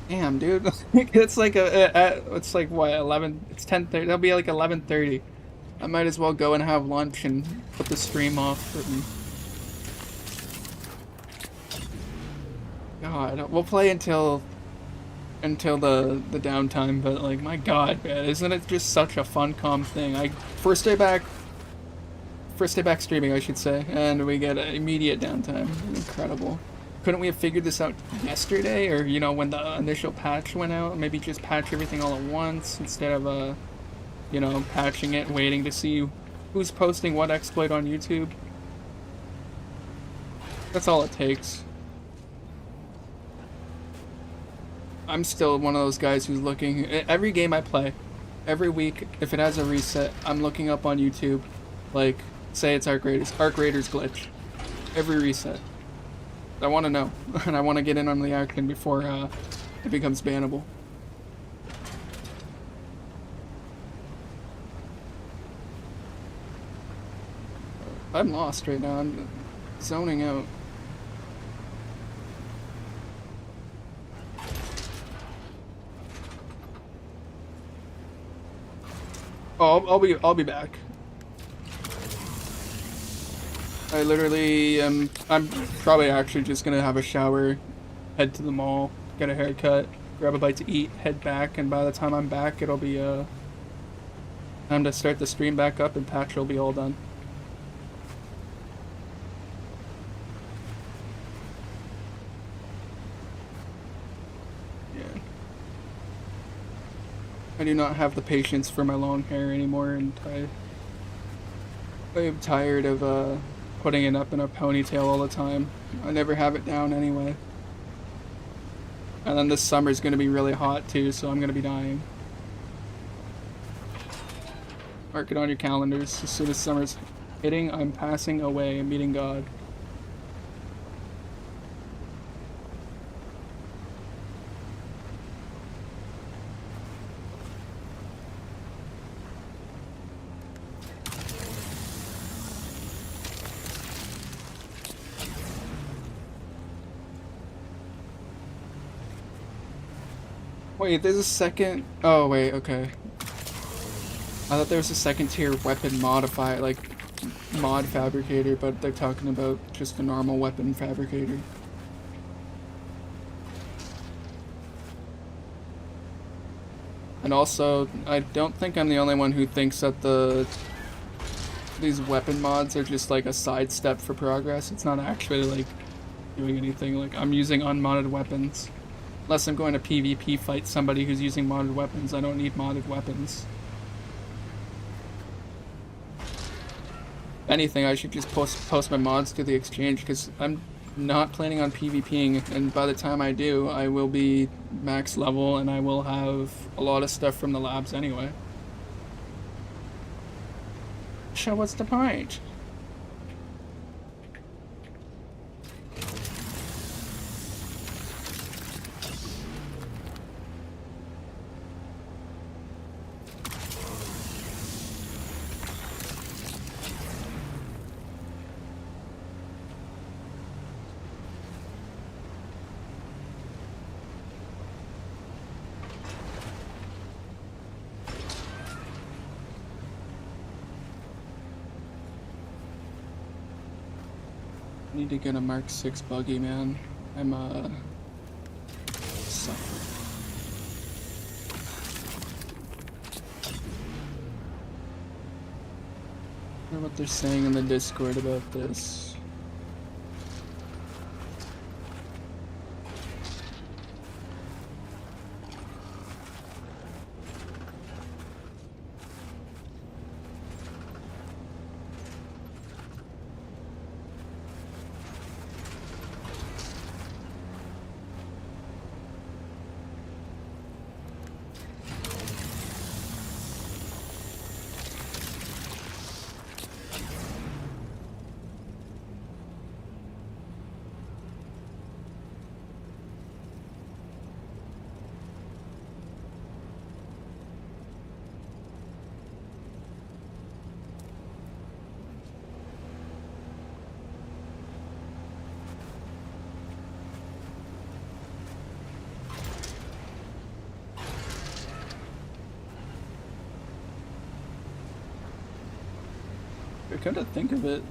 Speaker 1: Damn, dude. It's like it's like what, 11, it's 10:30. It'll be like 11:30. I might as well go and have lunch and put the stream off. God, we'll play until the downtime, but like, my God, man, isn't it just such a fun calm thing? First day back streaming, I should say, and we get immediate downtime. Incredible. Couldn't we have figured this out yesterday, or, you know, when the initial patch went out? Maybe just patch everything all at once instead of, you know, patching it and waiting to see who's posting what exploit on YouTube. That's all it takes. I'm still one of those guys who's looking, every game I play, every week, if it has a reset, I'm looking up on YouTube, like, say it's Arc Raiders glitch. Every reset. I want to know, and I want to get in on the action before it becomes bannable. I'm lost right now. I'm zoning out. Oh, I'll be back. I literally am. I'm probably actually just gonna have a shower, head to the mall, get a haircut, grab a bite to eat, head back, and by the time I'm back, it'll be time to start the stream back up, and patch will be all done. Yeah. I do not have the patience for my long hair anymore, and I'm tired of putting it up in a ponytail all the time. I never have it down anyway. And then this summer's gonna be really hot too, so I'm gonna be dying. Mark it on your calendars. As soon as summer's hitting, I'm passing away and meeting God. Wait, there's a second... Oh, wait, okay. I thought there was a second tier weapon modifier, like, mod fabricator, but they're talking about just a normal weapon fabricator. And also, I don't think I'm the only one who thinks that these weapon mods are just like a sidestep for progress. It's not actually like doing anything. Like, I'm using unmodded weapons. Unless I'm going to PvP fight somebody who's using modded weapons, I don't need modded weapons. If anything, I should just post my mods to the exchange, because I'm not planning on PvPing, and by the time I do, I will be max level, and I will have a lot of stuff from the labs anyway. So what's the point? Need to get a Mark 6 buggy, man. I'm suffering. wonder what they're saying in the Discord about this. Come to think of it,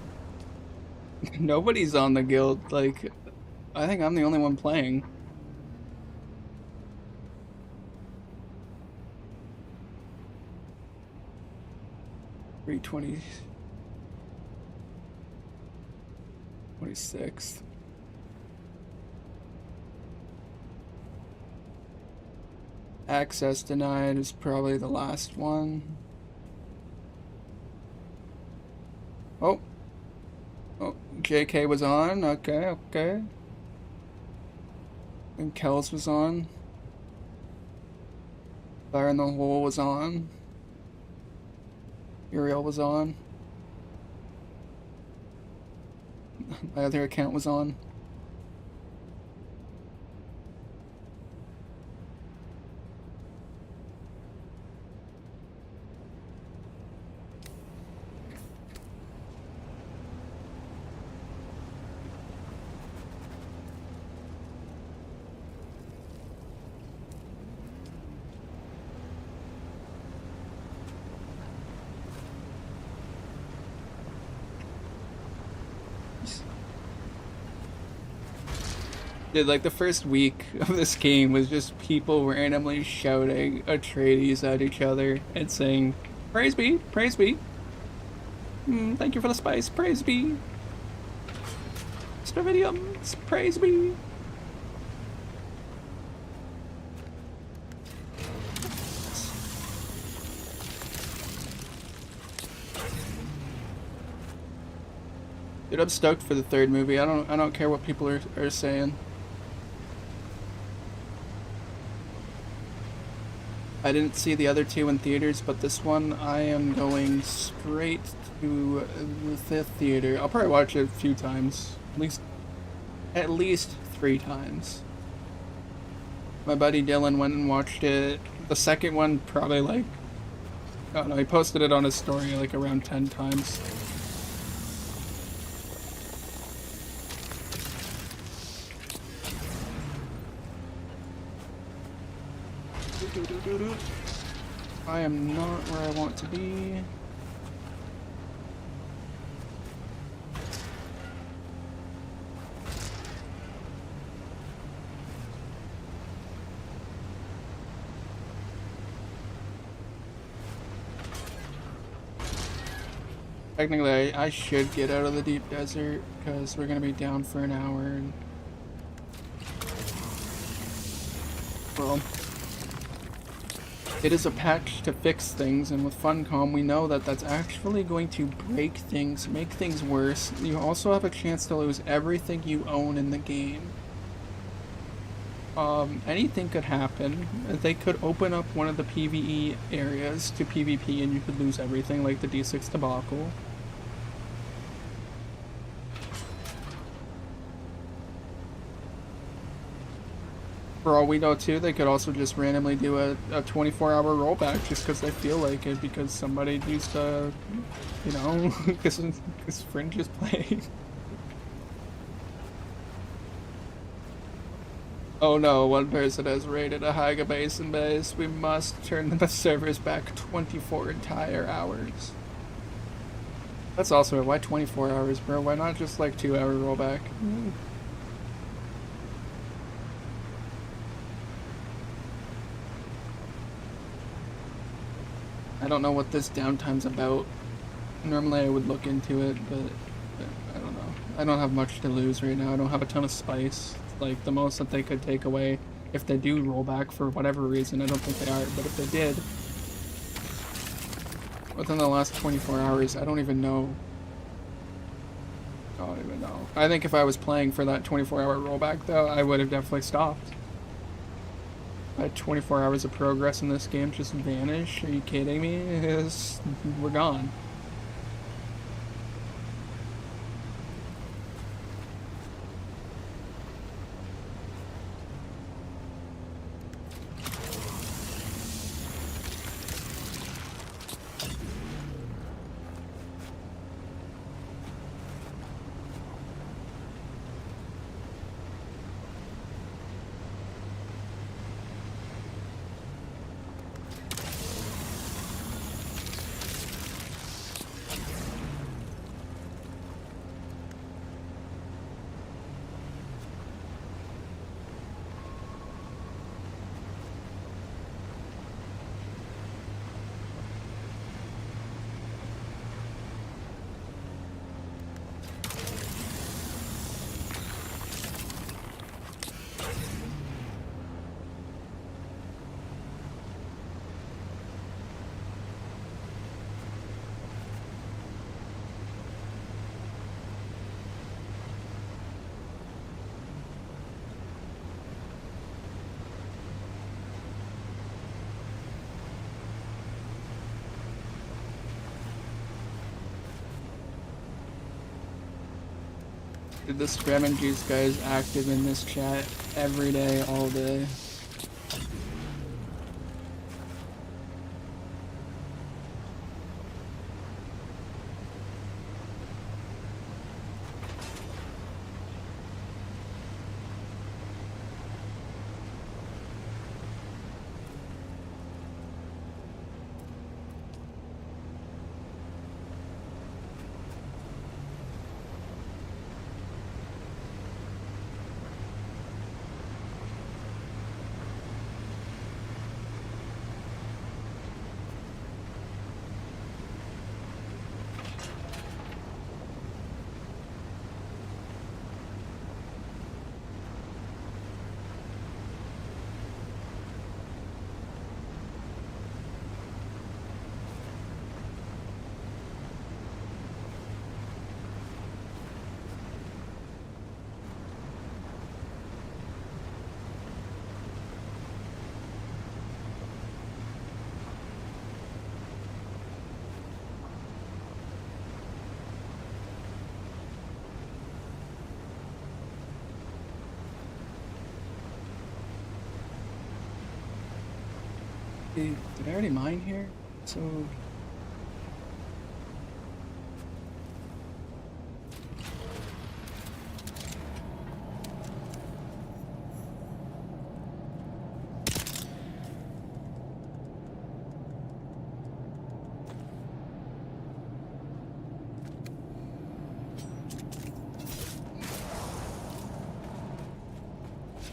Speaker 1: nobody's on the guild. Like, I think I'm the only one playing. $320. 26th. Access denied is probably the last one. Oh. Oh, JK was on. Okay, okay. And Kells was on. Fire in the Hole was on. Uriel was on. My other account was on. Dude, like the first week of this game was just people randomly shouting Atreides at each other and saying, "Praise be, praise be. Thank you for the spice, praise be. Stravidiums, praise be." Dude, I'm stoked for the third movie. I don't care what people are saying. I didn't see the other two in theaters, but this one I am going straight to the theater. I'll probably watch it a few times, at least 3 times. My buddy Dylan went and watched it. The second one probably like, I don't know, he posted it on his story like around 10 times. I am not where I want to be. Technically, I should get out of the deep desert because we're gonna be down for an hour. And well, it is a patch to fix things, and with Funcom, we know that that's actually going to break things, make things worse. You also have a chance to lose everything you own in the game. Anything could happen. They could open up one of the PvE areas to PvP and you could lose everything, like the D6 debacle. For all we know too, they could also just randomly do a 24-hour rollback just because they feel like it, because somebody used to, you know, because Fringe is playing. Oh no, one person has raided a Hyga Basin base. We must turn the servers back 24 entire hours. That's also, why 24 hours, bro? Why not just like 2-hour rollback? I don't know what this downtime's about. Normally I would look into it, but I don't know. I don't have much to lose right now. I don't have a ton of spice. Like, the most that they could take away, if they do roll back for whatever reason, I don't think they are, but if they did, within the last 24 hours, I don't even know. I don't even know. I think if I was playing for that 24-hour rollback, though, I would have definitely stopped. I had 24 hours of progress in this game just vanish. Are you kidding me? We're gone. Dude, this Scram and Juice guy is active in this chat every day, all day. Did I already mine here? So...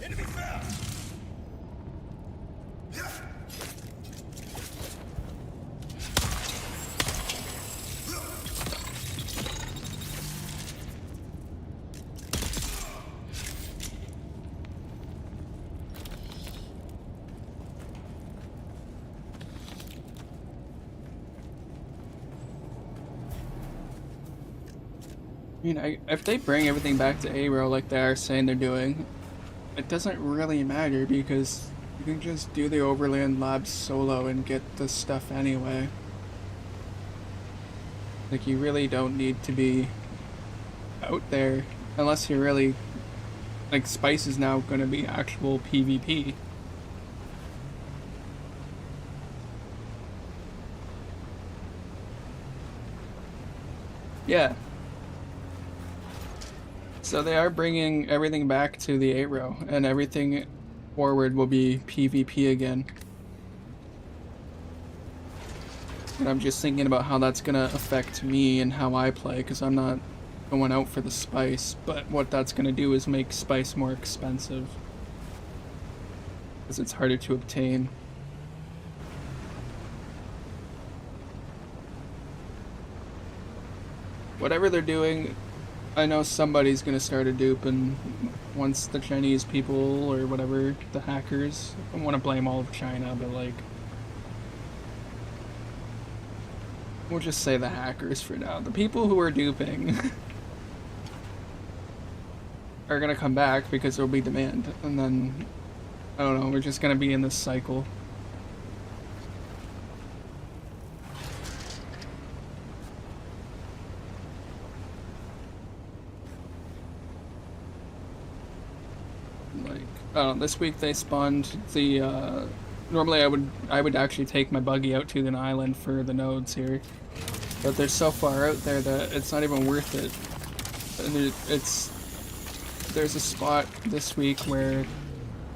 Speaker 3: Enemy found!
Speaker 1: I mean, if they bring everything back to A-Row like they are saying they're doing, it doesn't really matter because you can just do the Overland Labs solo and get the stuff anyway. Like, you really don't need to be out there unless you're really... Like, Spice is now going to be actual PvP. Yeah. So they are bringing everything back to the 8-row, and everything forward will be PvP again. And I'm just thinking about how that's gonna affect me and how I play, because I'm not going out for the spice, but what that's gonna do is make spice more expensive. Because it's harder to obtain. whatever they're doing, I know somebody's gonna start a dupe, and once the Chinese people or whatever, the hackers, I don't want to blame all of China, but like, we'll just say the hackers for now. The people who are duping are gonna come back because there'll be demand, and then, I don't know, we're just gonna be in this cycle. Like, I don't know, this week they spawned the, normally I would actually take my buggy out to an island for the nodes here, but they're so far out there that it's not even worth it. And there's a spot this week where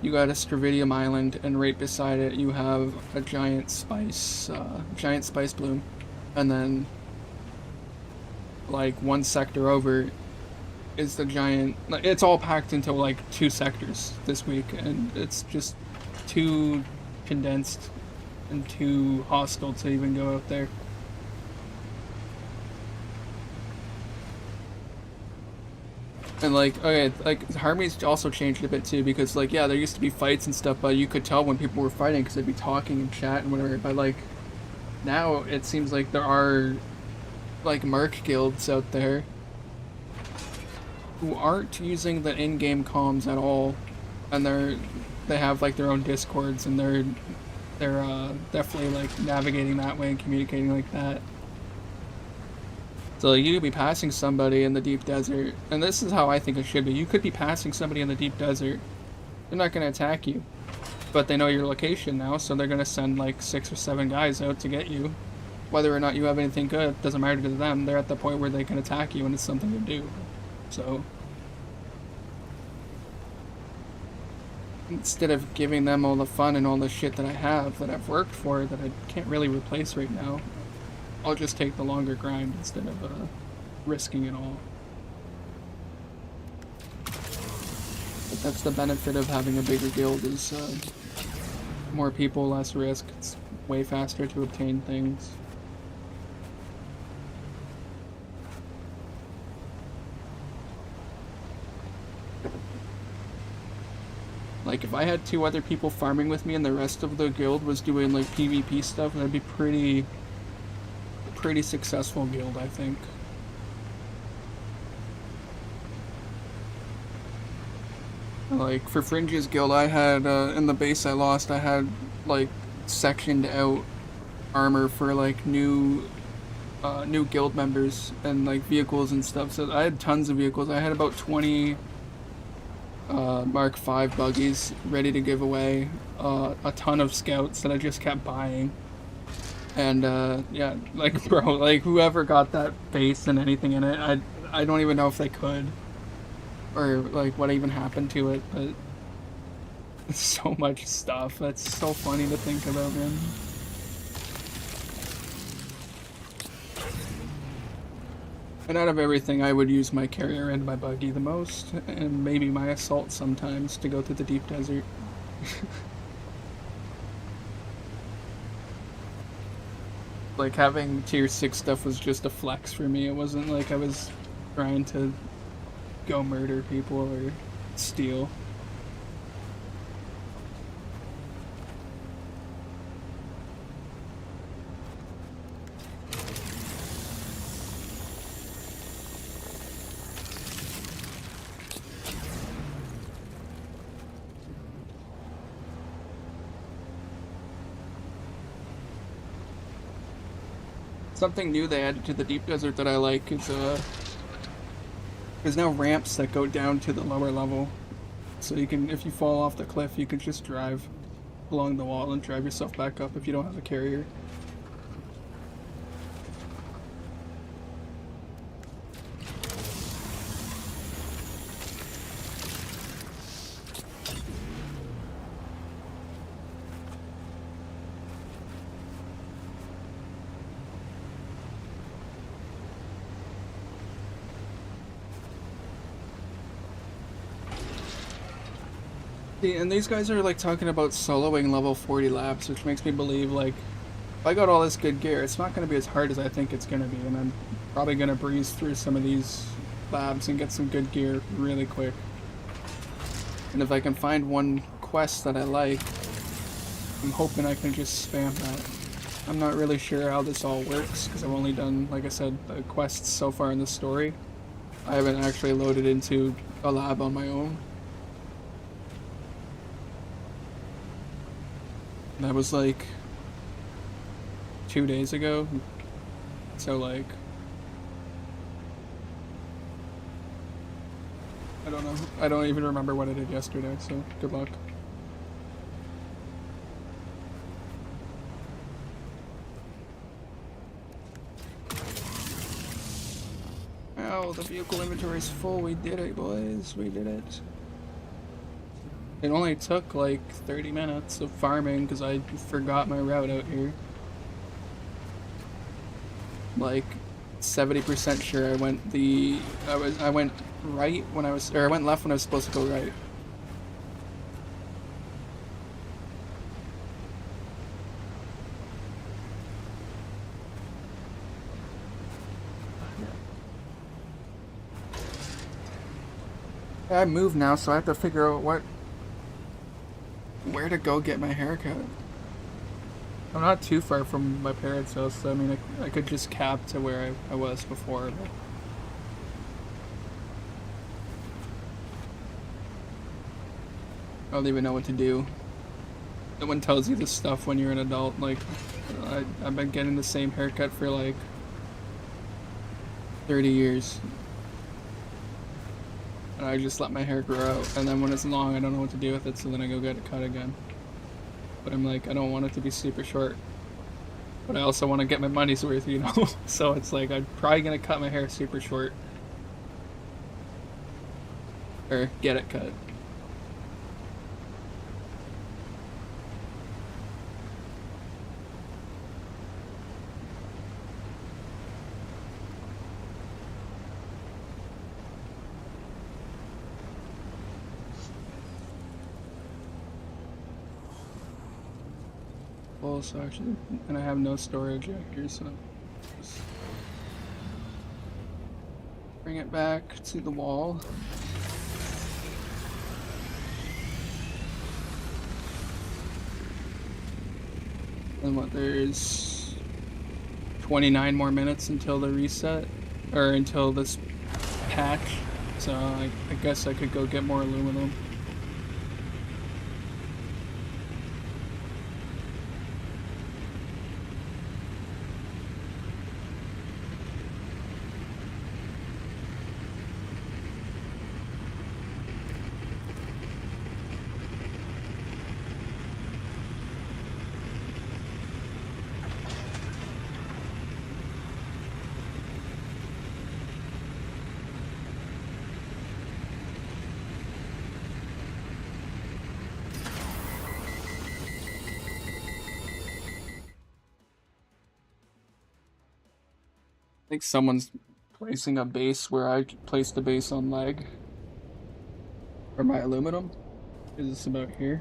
Speaker 1: you got a Stravidium Island, and right beside it you have a giant spice bloom, and then like one sector over is the giant. It's all packed into like 2 sectors this week, and it's just too condensed and too hostile to even go out there. And like, okay, like Harmony's also changed a bit too, because like, yeah, there used to be fights and stuff, but you could tell when people were fighting because they'd be talking and chat and whatever. But like, now it seems like there are like merc guilds out there who aren't using the in-game comms at all, and they have like their own discords, and they're definitely like navigating that way and communicating like that. So you could be passing somebody in the deep desert, and this is how I think it should be. You could be passing somebody in the deep desert. They're not going to attack you, but they know your location now, so they're going to send like 6 or 7 guys out to get you. Whether or not you have anything good doesn't matter to them. They're at the point where they can attack you, and it's something to do. So instead of giving them all the fun and all the shit that I have, that I've worked for, that I can't really replace right now, I'll just take the longer grind instead of risking it all. But that's the benefit of having a bigger guild, is more people, less risk. It's way faster to obtain things. Like, if I had 2 other people farming with me and the rest of the guild was doing like PvP stuff, that'd be pretty successful guild, I think. Like, for Fringe's guild, I had, in the base I lost, I had, like, sectioned out armor for, like, new guild members and, like, vehicles and stuff. So I had tons of vehicles. I had about 20 Mark V buggies ready to give away, a ton of scouts that I just kept buying. And yeah, like, bro, like, whoever got that base and anything in it, I don't even know if they could, or like what even happened to it, but it's so much stuff. That's so funny to think about, man. And out of everything, I would use my carrier and my buggy the most, and maybe my assault sometimes to go through the deep desert. Like, having tier 6 stuff was just a flex for me. It wasn't like I was trying to go murder people or steal. Something new they added to the deep desert that I like is there's now ramps that go down to the lower level, so you can, if you fall off the cliff, you can just drive along the wall and drive yourself back up if you don't have a carrier. And these guys are like talking about soloing level 40 laps, which makes me believe, like, if I got all this good gear, it's not going to be as hard as I think it's going to be, and Probably gonna breeze through some of these labs and get some good gear really quick. And if I can find one quest that I like, I'm hoping I can just spam that. I'm not really sure how this all works because I've only done, like I said, the quests so far in the story. I haven't actually loaded into a lab on my own. And that was like 2 days ago. So like, I don't know. I don't even remember what I did yesterday, so good luck. Oh, the vehicle inventory is full. We did it, boys. We did it. It only took like 30 minutes of farming because I forgot my route out here. Like 70% sure I went I went right when I was, or I went left when I was supposed to go right. I moved now, so I have to figure out where to go get my haircut. I'm not too far from my parents' house, so I mean, I could just cap to where I was before. But I don't even know what to do. No one tells you this stuff when you're an adult. Like, I've been getting the same haircut for like 30 years. And I just let my hair grow out, and then when it's long, I don't know what to do with it, so then I go get it cut again. But I'm like, I don't want it to be super short. But I also want to get my money's worth, you know? So it's like, I'm probably gonna cut my hair super short. Or get it cut. Well, so actually, and I have no storage out here, so just bring it back to the wall. And what, there's 29 more minutes until the reset, or until this patch, so I guess I could go get more aluminum. I think someone's placing a base where I placed the base on leg. Or my aluminum. Is this about here?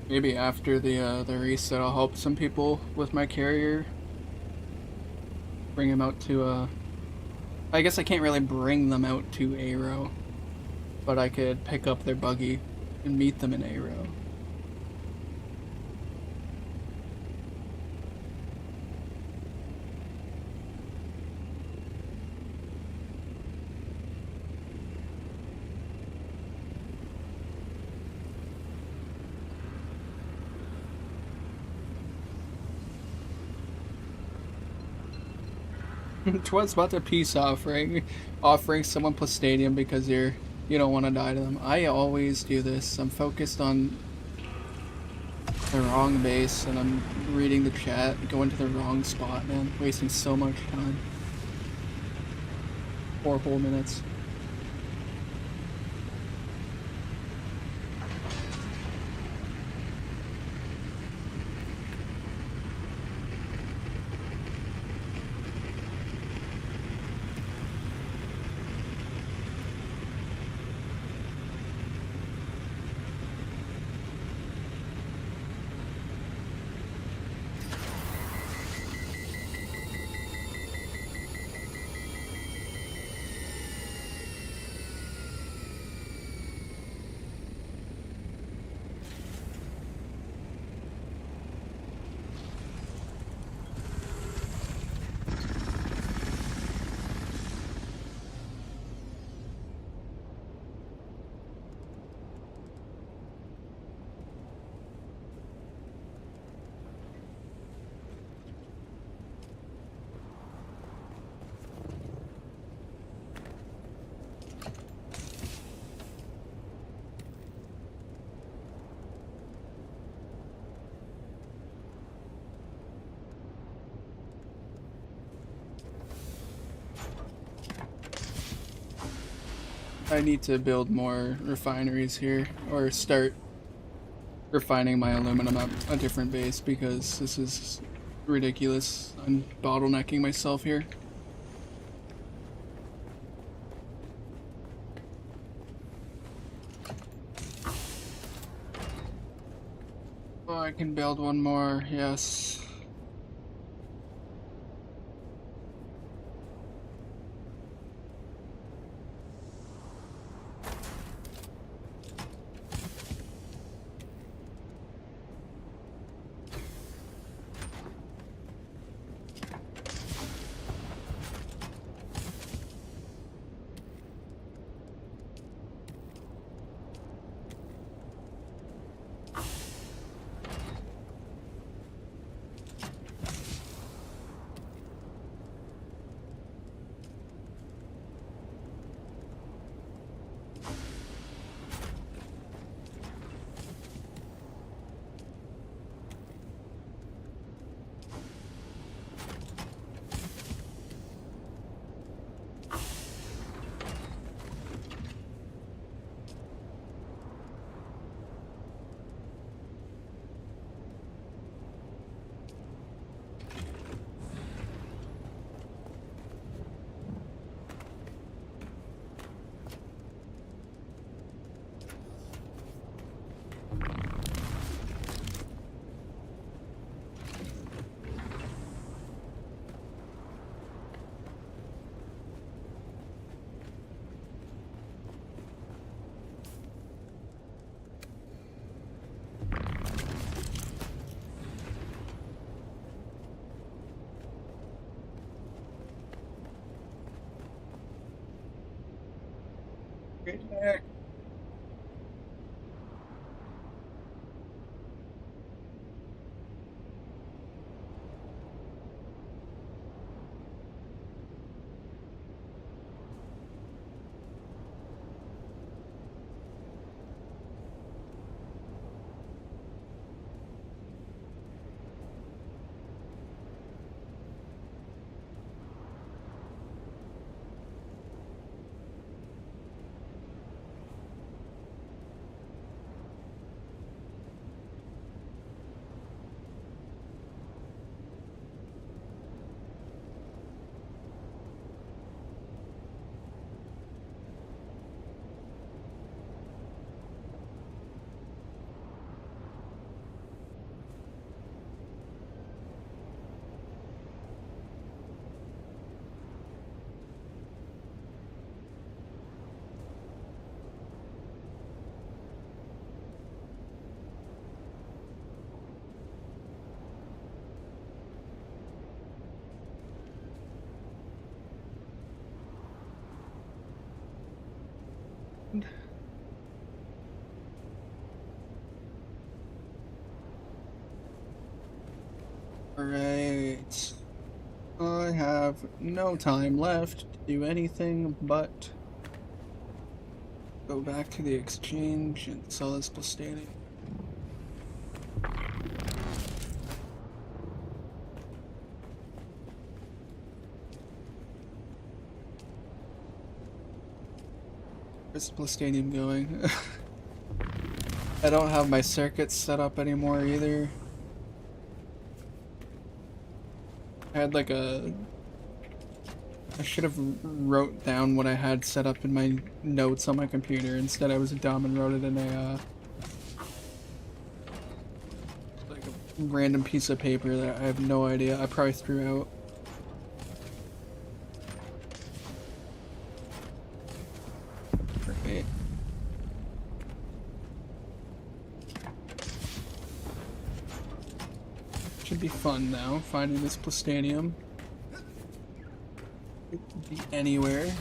Speaker 1: Maybe after the reset, I'll help some people with my carrier. Bring them out to I guess I can't really bring them out to Aero, but I could pick up their buggy and meet them in Aero. Twas about the peace offering someone plus stadium because you don't want to die to them. I always do this. I'm focused on the wrong base and I'm reading the chat, going to the wrong spot, man. Wasting so much time. 4 whole minutes. I need to build more refineries here, or start refining my aluminum at a different base because this is ridiculous. I'm bottlenecking myself here. Oh, I can build one more, yes. Alright. I have no time left to do anything but go back to the exchange and sell this plastanium. Where's the plastanium going? I don't have my circuits set up anymore either. I had like a... I should have wrote down what I had set up in my notes on my computer. Instead I was dumb and wrote it in a like a random piece of paper that I have no idea. I probably threw out. Right. Should be fun now, finding this plastanium. It could be anywhere.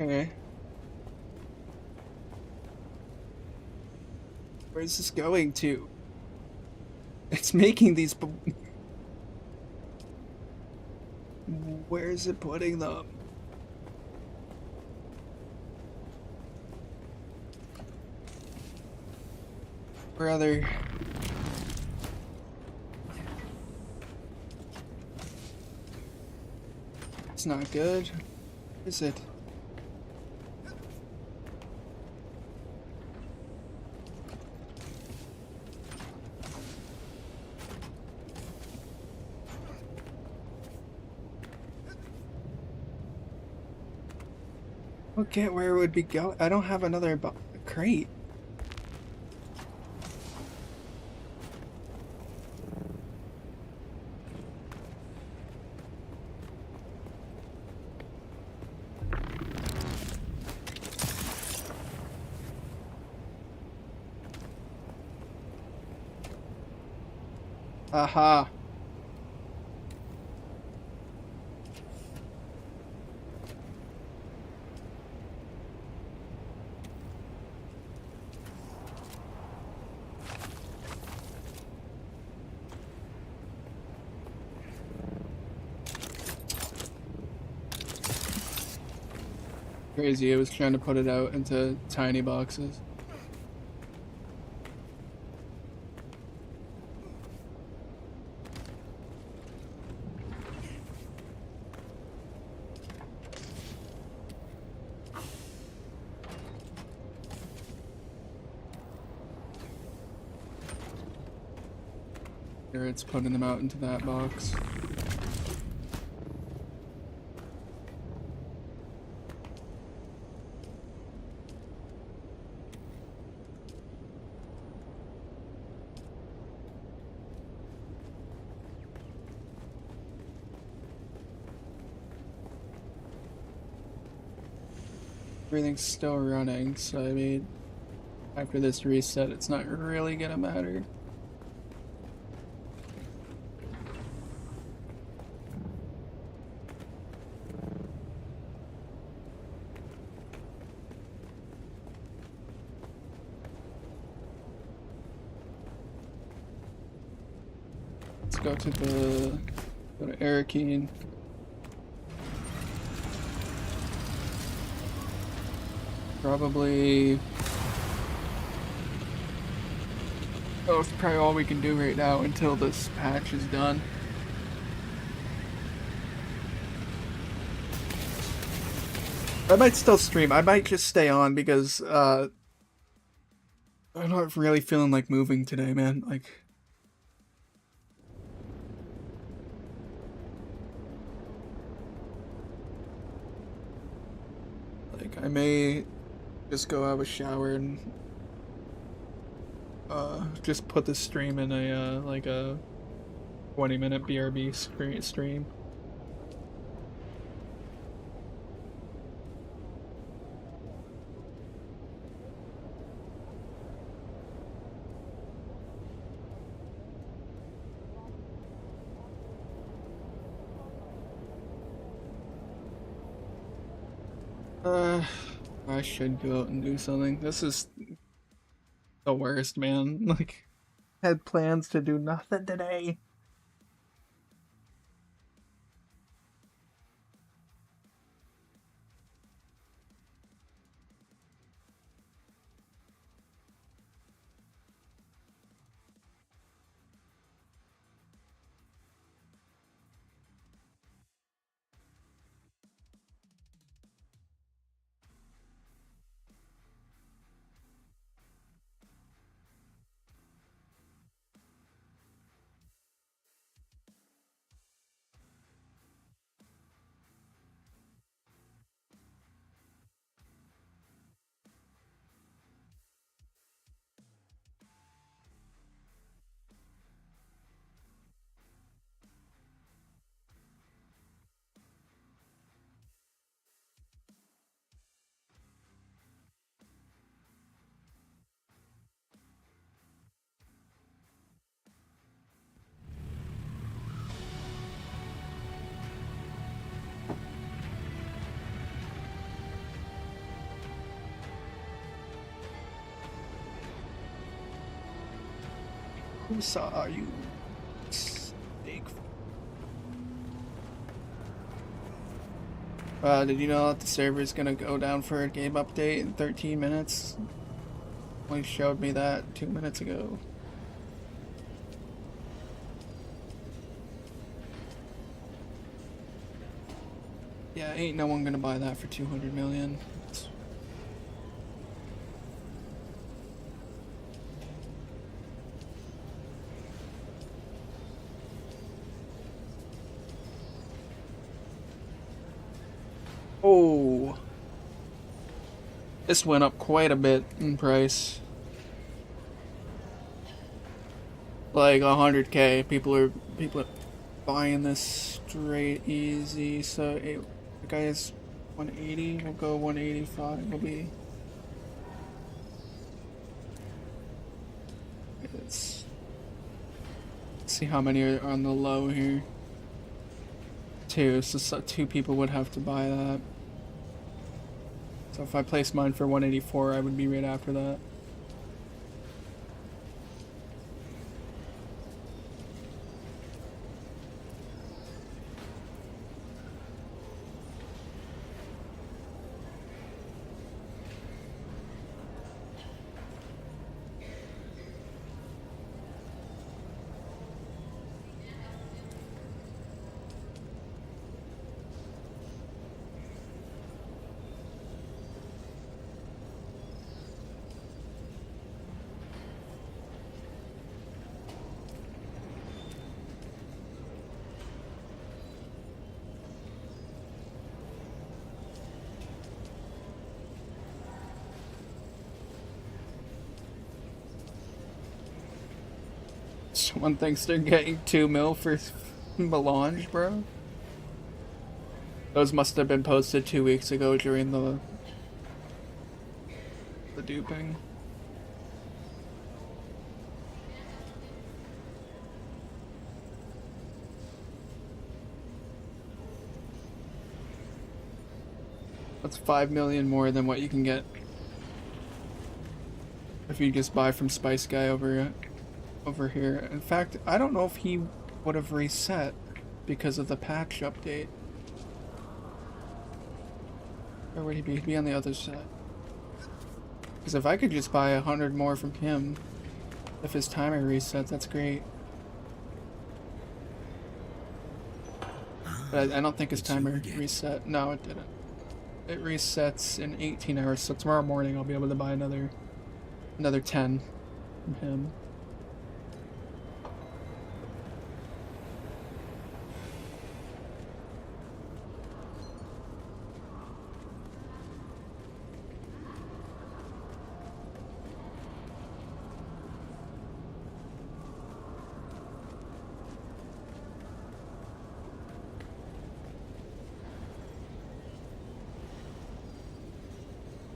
Speaker 1: Okay. Where's this going to? It's making these. Where is it putting them? Brother. It's not good. Is it? I don't get where it would be going. I don't have another crate. Aha. Crazy, I was trying to put it out into tiny boxes. Here it's putting them out into that box. Everything's still running, so I mean, after this reset, it's not really gonna matter. Let's go to Arakeen. Probably. Oh, it's probably all we can do right now until this patch is done. I might still stream. I might just stay on because I'm not really feeling like moving today, man. Like I may just go have a shower and just put the stream in a like a 20-minute BRB stream. I should go out and do something. This is the worst, man. Like, had plans to do nothing today. Who saw you? Steak. Did you know that the server's gonna go down for a game update in 13 minutes? Only showed me that 2 minutes ago. Yeah, ain't no one gonna buy that for 200 million. Oh, this went up quite a bit in price. Like 100K. People are buying this straight easy. So the guy is 180. We'll go 185. We'll be. Let's see how many are on the low here. Two. So two people would have to buy that. So if I place mine for 184, I would be right after that. Someone thinks they're getting 2 mil for Melange, bro. Those must have been posted 2 weeks ago during the duping. That's 5 million more than what you can get if you just buy from Spice Guy over here. In fact, I don't know if he would have reset because of the patch update. Or would he be on the other side? Because if I could just buy 100 more from him, if his timer resets, that's great. But I don't think his timer reset. No, it didn't. It resets in 18 hours, so tomorrow morning I'll be able to buy another 10 from him.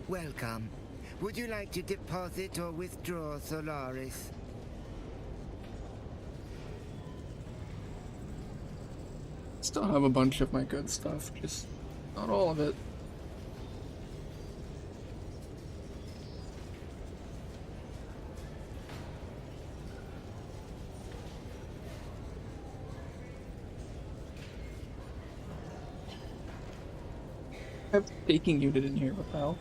Speaker 5: Welcome. Would you like to deposit or withdraw Solaris?
Speaker 1: Still have a bunch of my good stuff, just not all of it. I have a baking unit in here, what the hell?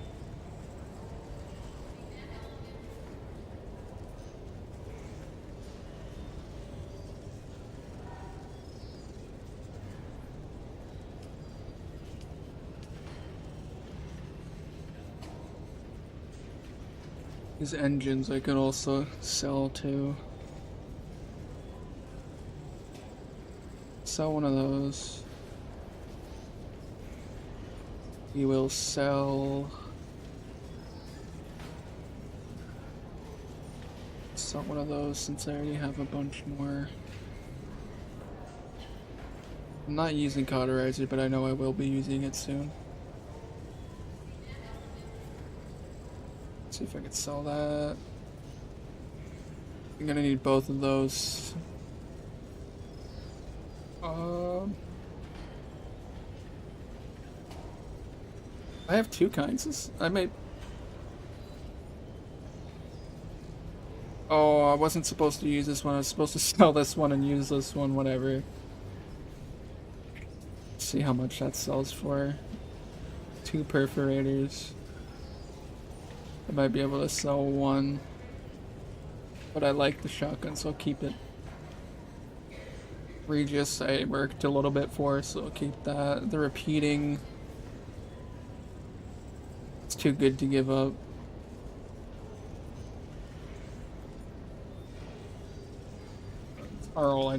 Speaker 1: These engines I could also sell too. Sell one of those. We will sell one of those since I already have a bunch more. I'm not using cauterizer, but I know I will be using it soon. See if I can sell that. I'm gonna need both of those. I have two kinds. I might. Oh, I wasn't supposed to use this one. I was supposed to sell this one and use this one, whatever. See how much that sells for. 2 perforators. I might be able to sell one. But I like the shotgun, so I'll keep it. Regis, I worked a little bit for, so I'll keep that. The repeating. It's too good to give up. Tarl, I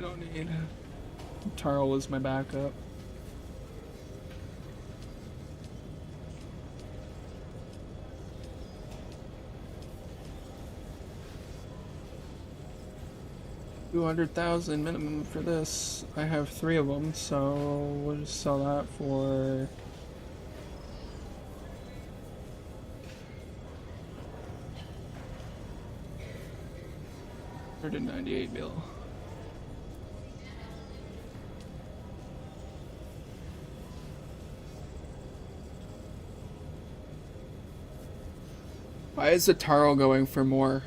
Speaker 1: don't need. Tarl is my backup. $200,000 minimum for this. I have 3 of them, so we'll just sell that for $198 mil. Why is the Taro going for more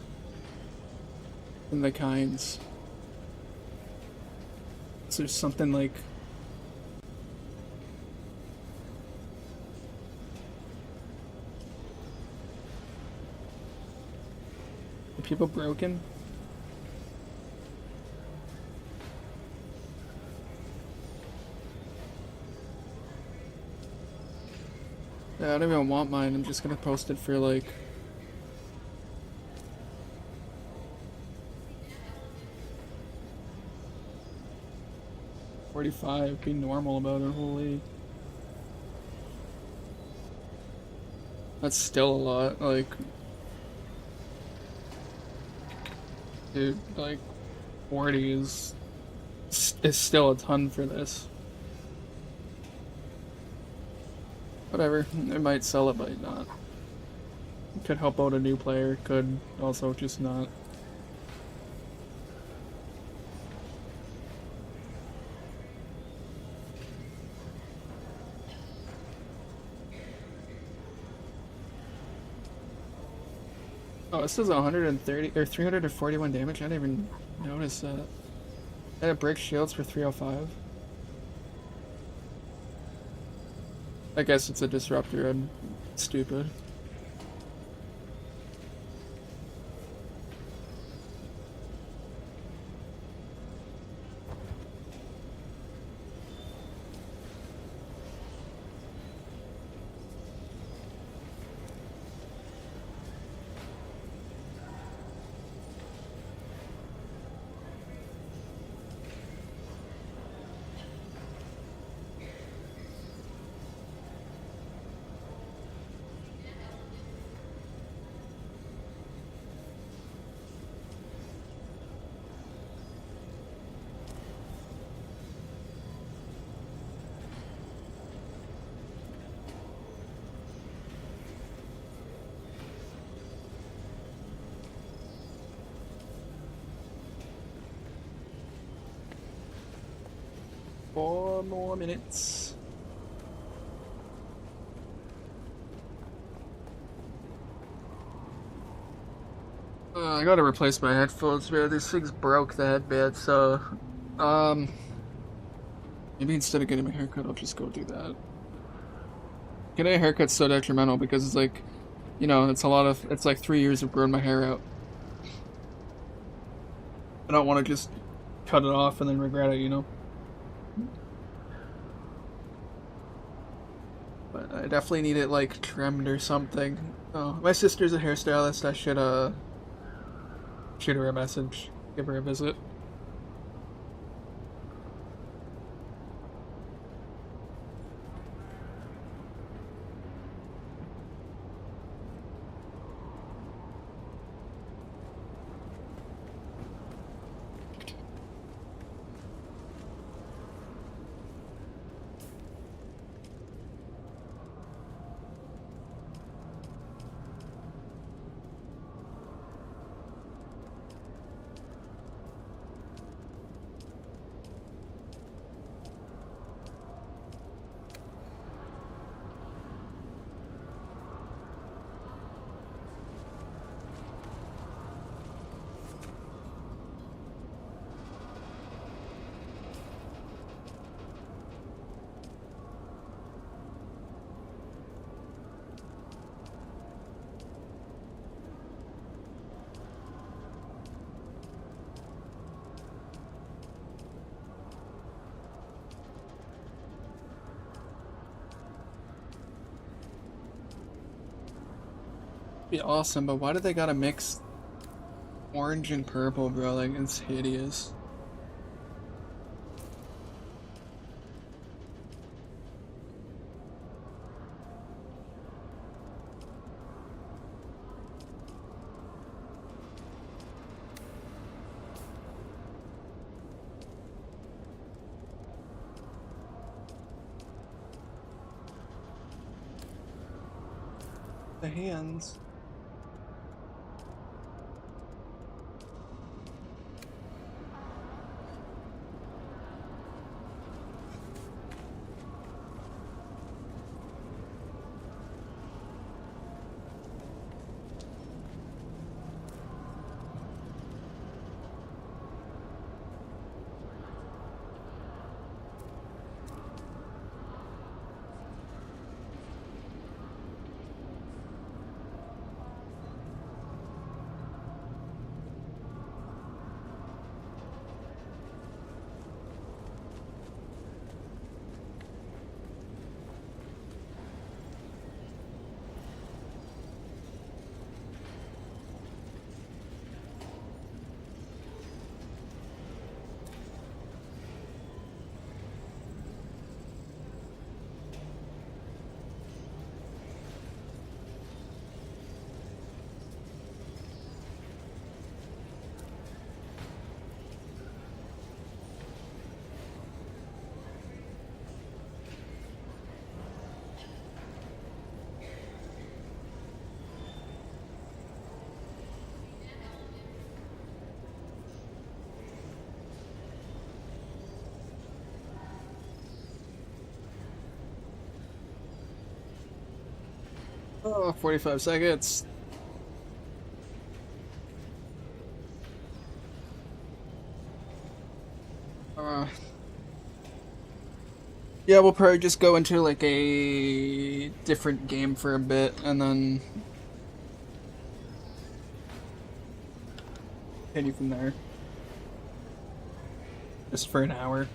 Speaker 1: than the kinds? Is there something like... Are people broken? Yeah, I don't even want mine. I'm just gonna post it for like... $45, be normal about it, holy. That's still a lot, like... Dude, like, 40 is still a ton for this. Whatever, I might sell it, might not. Could help out a new player, could also just not. Oh, this is 130 or 341 damage. I didn't even notice that. I had break shields for 305. I guess it's a disruptor. I'm stupid. 4 more minutes. I gotta replace my headphones, man. These things broke the headband, so maybe instead of getting my haircut, I'll just go do that. Getting a haircut's so detrimental because it's like, you know, it's like 3 years of growing my hair out. I don't want to just cut it off and then regret it, you know? But I definitely need it, like, trimmed or something. Oh, my sister's a hairstylist. I should, shoot her a message. Give her a visit. Be awesome, but why do they gotta mix orange and purple, bro? Like, it's hideous. The hands. Oh, 45 seconds. Yeah, we'll probably just go into like a different game for a bit and then continue from there. Just for an hour.